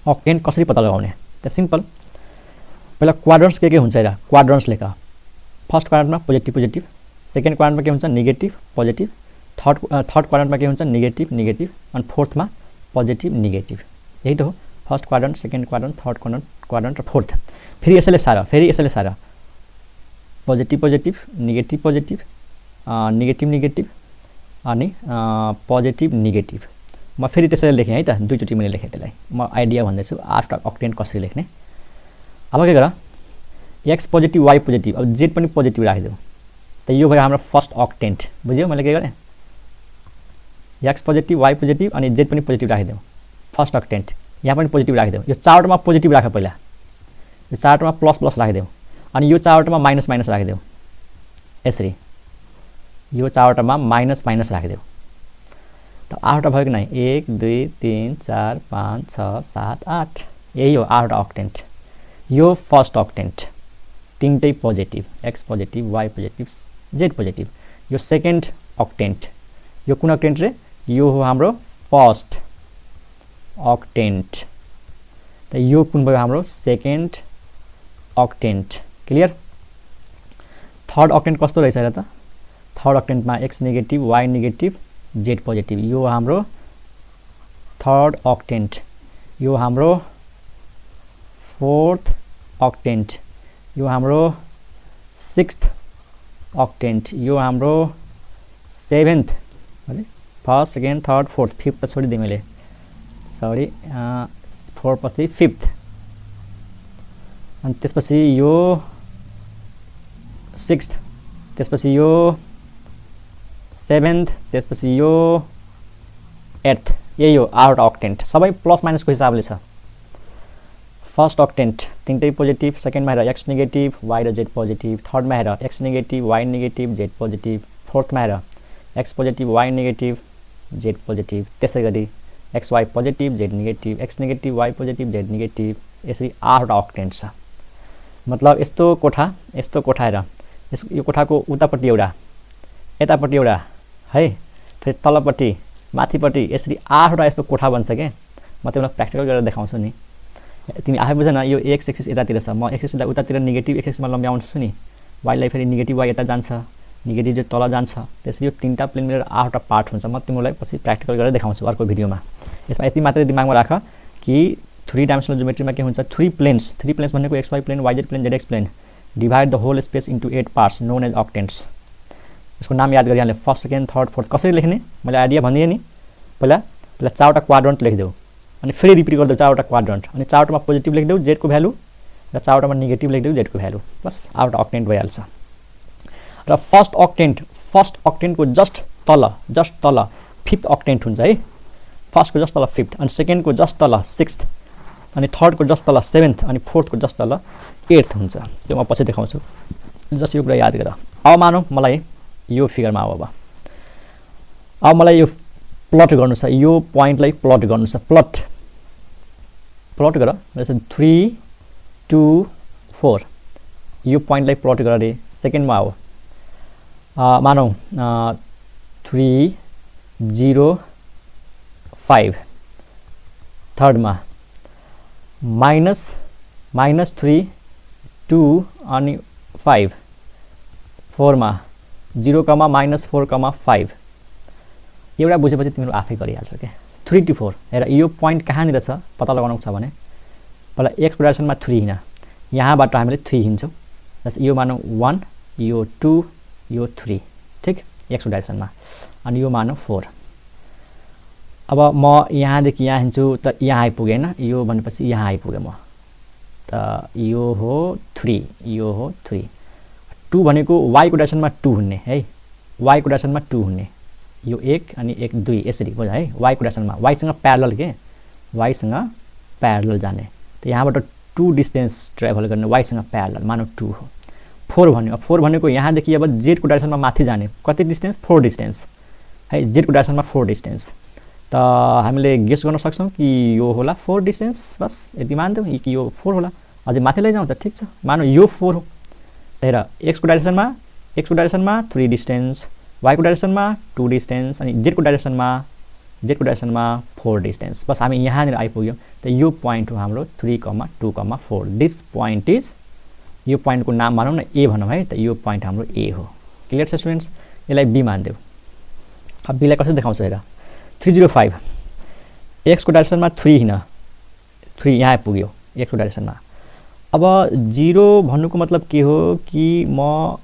अक्टेन्ट कसरी पत्ता लगाउने त सिम्पल। पहिला क्वाड्रन्ट्स के हुन्छ हेर, क्वाड्रन्ट्स लेख। फर्स्ट क्वाड्रन्टमा पोजिटिभ पोजिटिभ, सेकेन्ड क्वाड्रन्टमा के हुन्छ नेगेटिभ पोजिटिभ, थर्ड क्वाड्रन्टमा के हुन्छ नेगेटिभ नेगेटिभ, अनि फोर्थमा पोजिटिभ नेगेटिभ। यही त हो first quadrant, second quadrant, third quadrant र फोर्थ। फेरि यसैले सार positive positive, negative positive, negative negative अनि पोजिटिभ नेगेटिभ। म फेरि त्यसरी लेखेँ है त, दुईचोटि मैले लेखेँ त्यसलाई। म आइडिया भन्दैछु आफ्टर अक्टेन्ट कसरी लेख्ने। अब के गर, एक्स पोजिटिभ वाइ पोजिटिभ, अब जेड पनि पोजिटिभ राखिदेऊ। त यो भयो हाम्रो फर्स्ट अक्टेन्ट। बुझ्यौ मैले के गरेँ, एक्स पोजिटिभ वाइ पोजिटिभ अनि जेड पनि पोजिटिभ राखिदेऊ, फर्स्ट अक्टेन्ट। यहाँ पनि पोजिटिभ राखिदेऊ। यो चारवटामा पोजिटिभ राख, पहिला यो चारवटामा प्लस प्लस राखिदेऊ, अनि यो चारवटामा माइनस माइनस राखिदेऊ। यसरी यो चारवटामा माइनस माइनस राखिदेऊ। त 8वटा भयो कि नै, 1 2 3 4 5 6 7 8। यही हो 8वटा अक्टेन्ट। यो फर्स्ट अक्टेन्ट तीनटै positive, X positive Y positive Z positive. यो सेकेन्ड अक्टेन्ट, यो कुन अक्टेन्ट रे, यो हो हाम्रो फर्स्ट अक्टेन्ट। त यो कुन भयो हाम्रो second octant. Clear. Third octant कस्तो रहेछ हेर त। थर्ड अक्टेन्टमा X negative Y negative Z positive, यो हाम्रो थर्ड अक्टेन्ट। यो हाम्रो फोर्थ अक्टेन्ट, यो हाम्रो सिक्स्थ अक्टेन्ट, यो हाम्रो seventh, first second third fourth, fifth त छोडिदिएँ मैले, सरी, फोर पछि फिफ्थ। अनि त्यसपछि यो सिक्स्थ, त्यसपछि यो सेभेन्थ, त्यसपछि यो एट्थ। यही हो 8वटा अक्टेन्ट, सबै प्लस माइनसको हिसाबले छ। फर्स्ट अक्टेन्ट तीनटै पोजिटिभ, सेकेन्डमा हेर एक्स नेगेटिभ वाइ र जेड पोजिटिभ, थर्डमा हेर X negative Y negative Z positive, फोर्थमा हेर X positive Y negative Z positive, त्यसै गरी X Y positive Z negative, X negative Y positive Z negative. यसरी 8वटा अक्टेन्ट छ। मतलब यस्तो कोठा हेर, यो कोठाको उतापट्टि एउटा, यतापट्टि एउटा है, फेरि तलपट्टि माथिपट्टि, यसरी 8वटा यस्तो कोठा बन्छ के। म तिमीलाई प्र्याक्टिकल गरेर देखाउँछु नि, तिमी आफै बुझ न। यो एक्स एक्सिस यतातिर छ, म एक्स एक्सिसलाई उतातिर नेगेटिभ एक्सिसमा लम्ब्याउँछु नि, वाइलाई फेरि नेगेटिभ वाइ यता जान्छ, नेगेटिभ जो तल जान्छ। त्यसरी यो तीनटा प्लेन मिलेर 8वटा पार्ट हुन्छ। म तिमीलाई पछि प्र्याक्टिकल गरेर देखाउँछु अर्को भिडियोमा। यसमा यति मात्रै दिमागमा राख कि 3 डाइमेन्सनल ज्योमेट्रीमा के हुन्छ, 3 प्लेन्स भनेको X Y plane Y Z plane Z X plane, divide the whole space into 8 parts known as octants. यसको नाम याद गरिहाल्ने, फर्स्ट सेकेन्ड थर्ड फोर्थ। कसरी लेख्ने मैले आइडिया भनिदिएँ नि। पहिला 4वटा क्वाड्रन्ट लेखिदेऊ, अनि फेरि रिपिट गरिदेऊ 4वटा क्वाड्रन्ट, अनि 4वटामा पोजिटिभ लेखिदेऊ जेडको भ्यालु र 4वटामा नेगेटिभ लेखिदेऊ जेडको भ्यालु, बस 8वटा अक्टेन्ट भइहाल्छ। र फर्स्ट अक्टेन्टको जस्ट तल फिफ्थ अक्टेन्ट हुन्छ है। फर्स्टको जस्ट तल फिफ्थ, अनि सेकेन्डको जस्ट तल सिक्स्थ, अनि थर्डको जस्ट तल सेभेन्थ, अनि फोर्थको जस्ट तल एट्थ हुन्छ। त्यो म पछि देखाउँछु, जस्ट यो कुरा याद गर। अब मानौँ मलाई यो फिगरमा अब मलाई यो प्लट गर्नु छ, यो पोइन्टलाई प्लट गर्नु छ। प्लट गर, 3 2 4 यो पोइन्टलाई प्लट गरेँ। सेकेन्डमा हो मानौँ 3 0 5, थर्डमा -3 2 अनि 5, फोरमा 0, -4, 5। एउटा बुझेपछि तिमीहरू आफै गरिहाल्छ क्या। 3 to 4 हेर, यो पोइन्ट कहाँनिर छ पत्ता लगाउनु छ भने पहिला एक्सको डाइरेक्सनमा 3 हिँड, यहाँबाट हामीले 3 हिँड्छौँ। जस्तै यो मानौँ 1, यो 2, यो 3, ठिक, एक्सको डाइरेक्सनमा। अनि यो मानौँ 4। अब म यहाँदेखि यहाँ हिँड्छु त यहाँ आइपुगेन, यो भनेपछि यहाँ आइपुगेँ म। त यो हो 3, यो हो 3। 2 भनेको वाइको डाइरेक्सनमा 2 हुने है, वाइको डाइरेक्सनमा 2 हुने। यो 1 अनि 1 2 यसरी बुझ है, वाइको डाइरेक्सनमा, वाइसँग प्यारलल के, वाइसँग प्यारलल जाने। त यहाँबाट 2 डिस्टेन्स ट्राभल गर्ने वाइसँग प्यारलल, मानौ 2 हो। 4 भनेको यहाँदेखि अब जेडको डाइरेक्सनमा माथि जाने, कति डिस्टेन्स, 4 डिस्टेन्स है, जेडको डाइरेक्सनमा 4 डिस्टेन्स। त हामीले गेस गर्न सक्छौँ कि यो होला 4 डिस्टेन्स, बस यति मान्छौँ कि यो 4 होला। अझै माथि लैजाउँ त ठिक छ, मानौ यो 4 हो, हेर एक्सको डाइरेक्सनमा 3 डिस्टेन्स, वाईको डाइरेक्सनमा 2 डिस्टेन्स अनि जेडको डाइरेक्सनमा 4 डिस्टेन्स। बस हामी यहाँनिर आइपुग्यौँ। त यो पोइन्ट हो हाम्रो 3,2,4। दिस पोइन्ट इज, यो पोइन्टको नाम भनौँ न ए भनौँ है। त यो पोइन्ट हाम्रो ए हो। क्लियर छ स्टुडेन्ट्स? यसलाई बी मानिदेऊ। अब बीलाई कसरी देखाउँछ हेर, 305 एक्सको डाइरेक्सनमा 3 हिँड, 3 यहाँ पुग्यो एक्सको डाइरेक्सनमा। अब 0 भन्नुको मतलब के हो कि म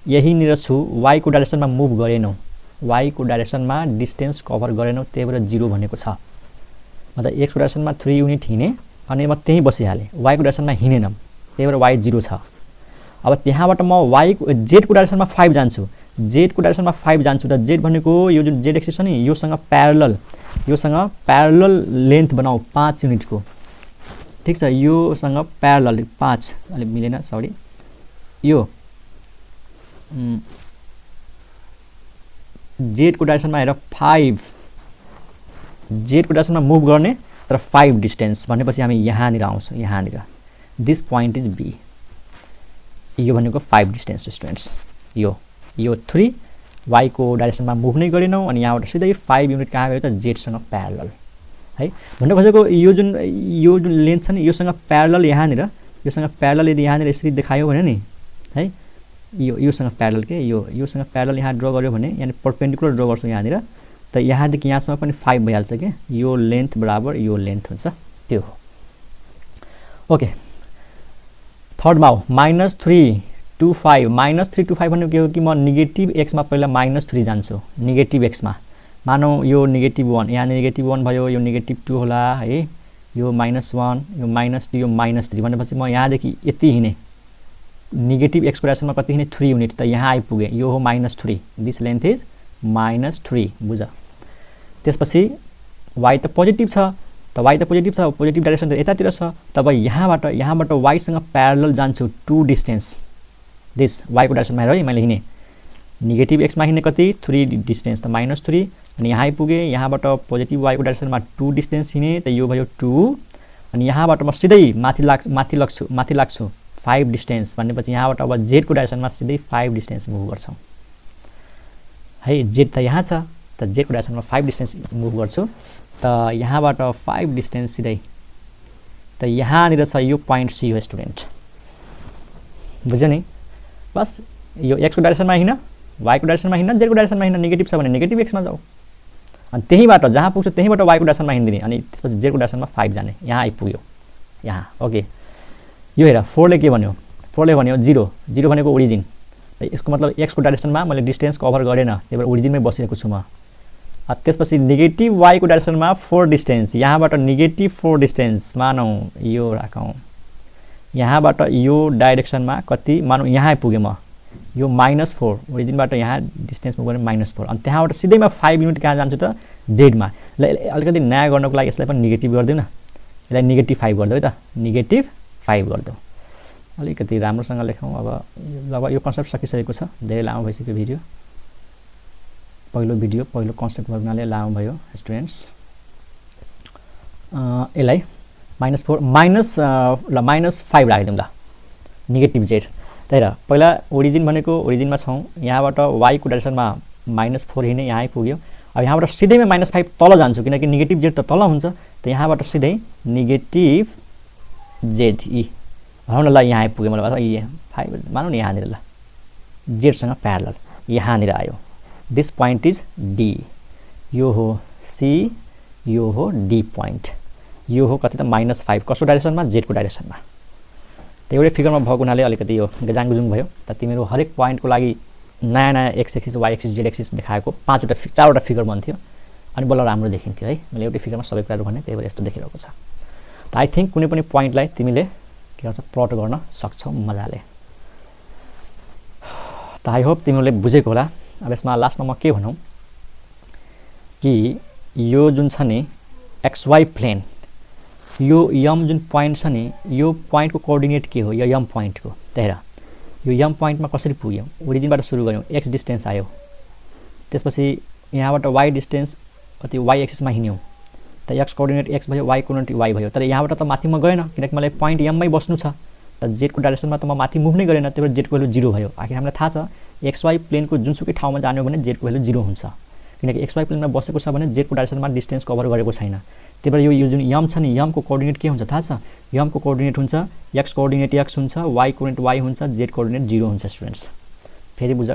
यहीँनिर छु, वाईको डाइरेक्सनमा मुभ गरेनौँ, वाईको डाइरेक्सनमा डिस्टेन्स कभर गरेनौँ, त्यही भएर 0 भनेको छ। मतलब एक्सको डाइरेक्सनमा 3 युनिट हिँडेँ अनि म त्यहीँ बसिहालेँ, वाईको डाइरेक्सनमा हिँडेनौँ, त्यही भएर वाई 0 छ। अब त्यहाँबाट म जेडको डाइरेक्सनमा 5 जान्छु, जेडको डाइरेक्सनमा 5 जान्छु। त जेड भनेको यो जुन जेड एक्सिस छ नि, योसँग प्यारलल लेन्थ बनाऊ 5 युनिटको। ठिक छ, योसँग प्यारलल 5 अलिक मिलेन, सरी। यो जेडको डाइरेक्सनमा हेर 5, जेडको डाइरेक्सनमा मुभ गर्ने तर 5 डिस्टेन्स भनेपछि हामी यहाँनिर आउँछौँ, यहाँनिर। This point is B. यो भनेको 5 डिस्टेन्स स्टुडेन्ट्स। यो 3 वाईको डाइरेक्सनमा मुभ नै गरेनौँ अनि यहाँबाट सिधै 5 युनिट कहाँ गयो त जेडसँग प्यारलल है। भन्नु खोजेको यो जुन लेन्थ छ नि, योसँग प्यारलल यहाँनिर, योसँग प्यारलल यदि यहाँनिर यसरी देखायो भने नि है, योसँग प्यारलल के योसँग प्यारलल यहाँ ड्र गर्यो भने, यानि परपेन्डिकुलर ड्र गर्छौँ यहाँनिर, त यहाँदेखि यहाँसम्म पनि 5 भइहाल्छ कि यो लेन्थ बराबर यो लेन्थ हुन्छ, त्यो हो। ओके, थर्डमा हो -325 -325 भनेको के हो कि म नेगेटिभ एक्समा पहिला -3 जान्छु। नेगेटिभ एक्समा मानौँ यो -1, यहाँ -1 भयो, यो -2 होला है, यो -1, यो -2, यो -3 भनेपछि म यहाँदेखि यति हिँडेँ, नेगेटिभ एक्सको डाइरेक्सनमा कति हिँडेँ 3 युनिट, त यहाँ आइपुगेँ, यो हो -3। दिस लेन्थ इज -3, बुझ। त्यसपछि वाई त पोजिटिभ छ, पोजिटिभ डाइरेक्सन त यतातिर छ। तब यहाँबाट वाईसँग प्यारलल जान्छु 2 डिस्टेन्स। दिस वाईको डाइरेक्सनमा हेर है, मैले हिँडेँ नेगेटिभ एक्समा हिँड्ने कति 3 डिस्टेन्स, त -3 अनि यहाँ आइपुगेँ। यहाँबाट पोजिटिभ वाईको डाइरेक्सनमा 2 डिस्टेन्स हिँडेँ, त यो भयो 2 अनि यहाँबाट म सिधै माथि लाग्छु 5 डिस्टेन्स भनेपछि यहाँबाट अब जेडको डाइरेक्सनमा सिधै 5 डिस्टेन्स मुभ गर्छौँ है। जेड त यहाँ छ, त जेडको डाइरेक्सनमा 5 डिस्टेन्स मुभ गर्छु, त यहाँबाट 5 डिस्टेन्स सिधै, त यहाँनिर छ यो पोइन्ट सी हो स्टुडेन्ट, बुझ्यो नि? बस यो एक्सको डाइरेक्सनमा हिँड, वाईको डाइरेक्सनमा हिँड, जेडको डाइरेक्सनमा हिँड, नेगेटिभ छ भने नेगेटिभ एक्समा जाऊ अनि त्यहीँबाट जहाँ पुग्छु त्यहीँबाट वाईको डाइरेक्सनमा हिँड्दिने अनि त्यसपछि जेडको डाइरेक्सनमा 5 जाने, यहाँ आइपुग्यो यहाँ। ओके, यो हेर 4ले के भन्यो, 4ले भन्यो 0 भनेको ओरिजिन, त यसको मतलब एक्सको डाइरेक्सनमा मैले डिस्टेन्स कभर गरेन, त्यही भएर ओरिजिनमै बसिरहेको छु म। त्यसपछि नेगेटिभ वाईको डाइरेक्सनमा 4 डिस्टेन्स, यहाँबाट नेगेटिभ 4 डिस्टेन्स मानौँ यो राखौँ, यहाँबाट यो डाइरेक्सनमा कति मानौँ यहाँ आइपुगेँ म, यो -4 ओरिजिनबाट यहाँ डिस्टेन्स मुभ गरेँ -4 अनि त्यहाँबाट सिधै म 5 युनिट कहाँ जान्छु त जेडमा। ल अलिकति नयाँ गर्नको लागि यसलाई पनि नेगेटिभ गरिदिउँ न, यसलाई -5 गरिदेऊ है त, -5 गरिदेऊ, अलिकति राम्रोसँग लेखौँ। अब लगभग यो कन्सेप्ट सकिसकेको छ, धेरै लामो भइसक्यो भिडियो, पहिलो कन्सेप्ट भएको हुनाले लामो भयो स्टुडेन्ट्स। यसलाई -5 राखिदिउँ ल, नेगेटिभ जेड। त्यही र पहिला ओरिजिनमा छौँ, यहाँबाट वाईको डाइरेक्सनमा -4 हिँड्ने, यहाँ आइपुग्यो। अब यहाँबाट सिधै म -5 तल जान्छु किनकि नेगेटिभ जेड त तल हुन्छ, त यहाँबाट सिधै नेगेटिभ जेड भनौँ न, ल यहाँ आइपुग्यो मलाई, अथवा 5 मानौँ न यहाँनिर, ल जेडसँग प्यारलल यहाँनिर आयो। दिस पोइन्ट इज डी, यो हो सी, यो हो डी पोइन्ट, यो हो कति त -5 कसको डाइरेक्सनमा जेडको डाइरेक्सनमा। त एउटै फिगरमा भएको हुनाले अलिकति यो गजाङगुजुङ भयो। त तिमीहरू हरेक पोइन्टको लागि नयाँ X axis Y axis Z axis देखाएको 4वटा फिगर बन्थ्यो अनि बल्ल राम्रो देखिन्थ्यो है। मैले एउटै फिगरमा सबै कुराहरू भने, त्यही भएर यस्तो देखिरहेको छ। त आई थिङ्क कुनै पनि पोइन्टलाई तिमीले के भन्छ प्लट गर्न सक्छौ मजाले। त आई होप तिमीहरूले बुझेको होला। अब यसमा लास्टमा म के भनौँ कि यो जुन छ नि XY प्लेन, यो यम जुन पोइन्ट छ नि, यो पोइन्टको कोअर्डिनेट के हो, यो यम पोइन्टको। त्यही र यो यम पोइन्टमा कसरी पुग्यौँ, ओरिजिनबाट सुरु गऱ्यौँ, एक्स डिस्टेन्स आयो, त्यसपछि यहाँबाट वाई डिस्टेन्स कति वाई एक्सिसमा हिँड्यौँ, त एक्स कोअर्डिनेट एक्स भयो, वाई कोअर्डिनेट वाई भयो। तर यहाँबाट त माथि म गएन किनकि मलाई पोइन्ट यममै बस्नु छ, त जेडको डाइरेक्सनमा त म माथि मुभ नै गरेन, त्यही भएर जेडको भ्यालु 0 भयो। आखिर हामीलाई थाहा छ एक्सवाई प्लेनको जुनसुकै ठाउँमा जाने हो भने जेडको भ्यालु 0 हुन्छ, किनकि एक्सवाई प्लेनमा बसेको छ भने जेडको डाइरेक्सनमा डिस्टेन्स कभर गरेको छैन। त्यही भएर यो जुन यम छ नि, यमको कोअर्डिनेट के हुन्छ थाहा छ? यमको कोअर्डिनेट हुन्छ एक्स कोअर्डिनेट x हुन्छ, y कोअर्डिनेट y हुन्छ, जेड कोअर्डिनेट 0 हुन्छ स्टुडेन्ट्स। फेरि बुझ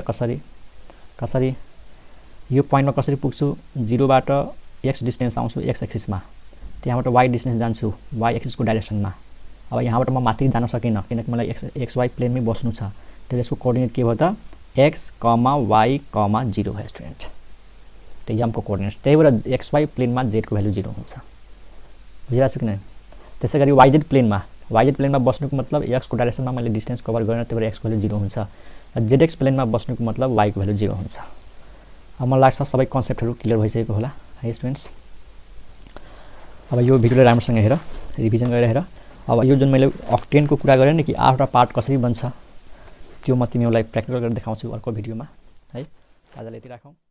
कसरी यो पोइन्टमा कसरी पुग्छु? 0 बाट x डिस्टेन्स आउँछु x एक्सिसमा, त्यहाँबाट y डिस्टेन्स जान्छु y एक्सिसको डाइरेक्सनमा। अब यहाँबाट म माथि जान सकिनँ किनकि मलाई एक्सवाई प्लेनमै बस्नु छ, त्यही यसको कोअर्डिनेट के भयो त x, y, 0 भयो स्टुडेन्ट। त्यो यमको कोअर्डिनेट्स, त्यही भएर एक्सवाई प्लेनमा जेडको भ्यालु 0 हुन्छ। बुझिरहेको छु कि नै? त्यसै गरी वाइजेड प्लेनमा बस्नुको मतलब एक्सको डाइरेक्सनमा मैले डिस्टेन्स कभर गरेन, त्यही भएर एक्सको भ्यालु 0 हुन्छ। जेडएक्स प्लेनमा बस्नुको मतलब वाईको भ्यालु 0 हुन्छ। अब मलाई लाग्छ सबै कन्सेप्टहरू क्लियर भइसकेको होला है स्टुडेन्ट्स। अब यो भिडियोलाई राम्रोसँग हेर, रिभिजन गरेर हेर। अब यो जुन मैले अक्टेनको कुरा गरेँ नि कि 8वटा पार्ट कसरी बन्छ त्यो म तिमीहरूलाई प्र्याक्टिकल गरेर देखाउँछु अर्को भिडियोमा है। आजलाई यति राखौँ।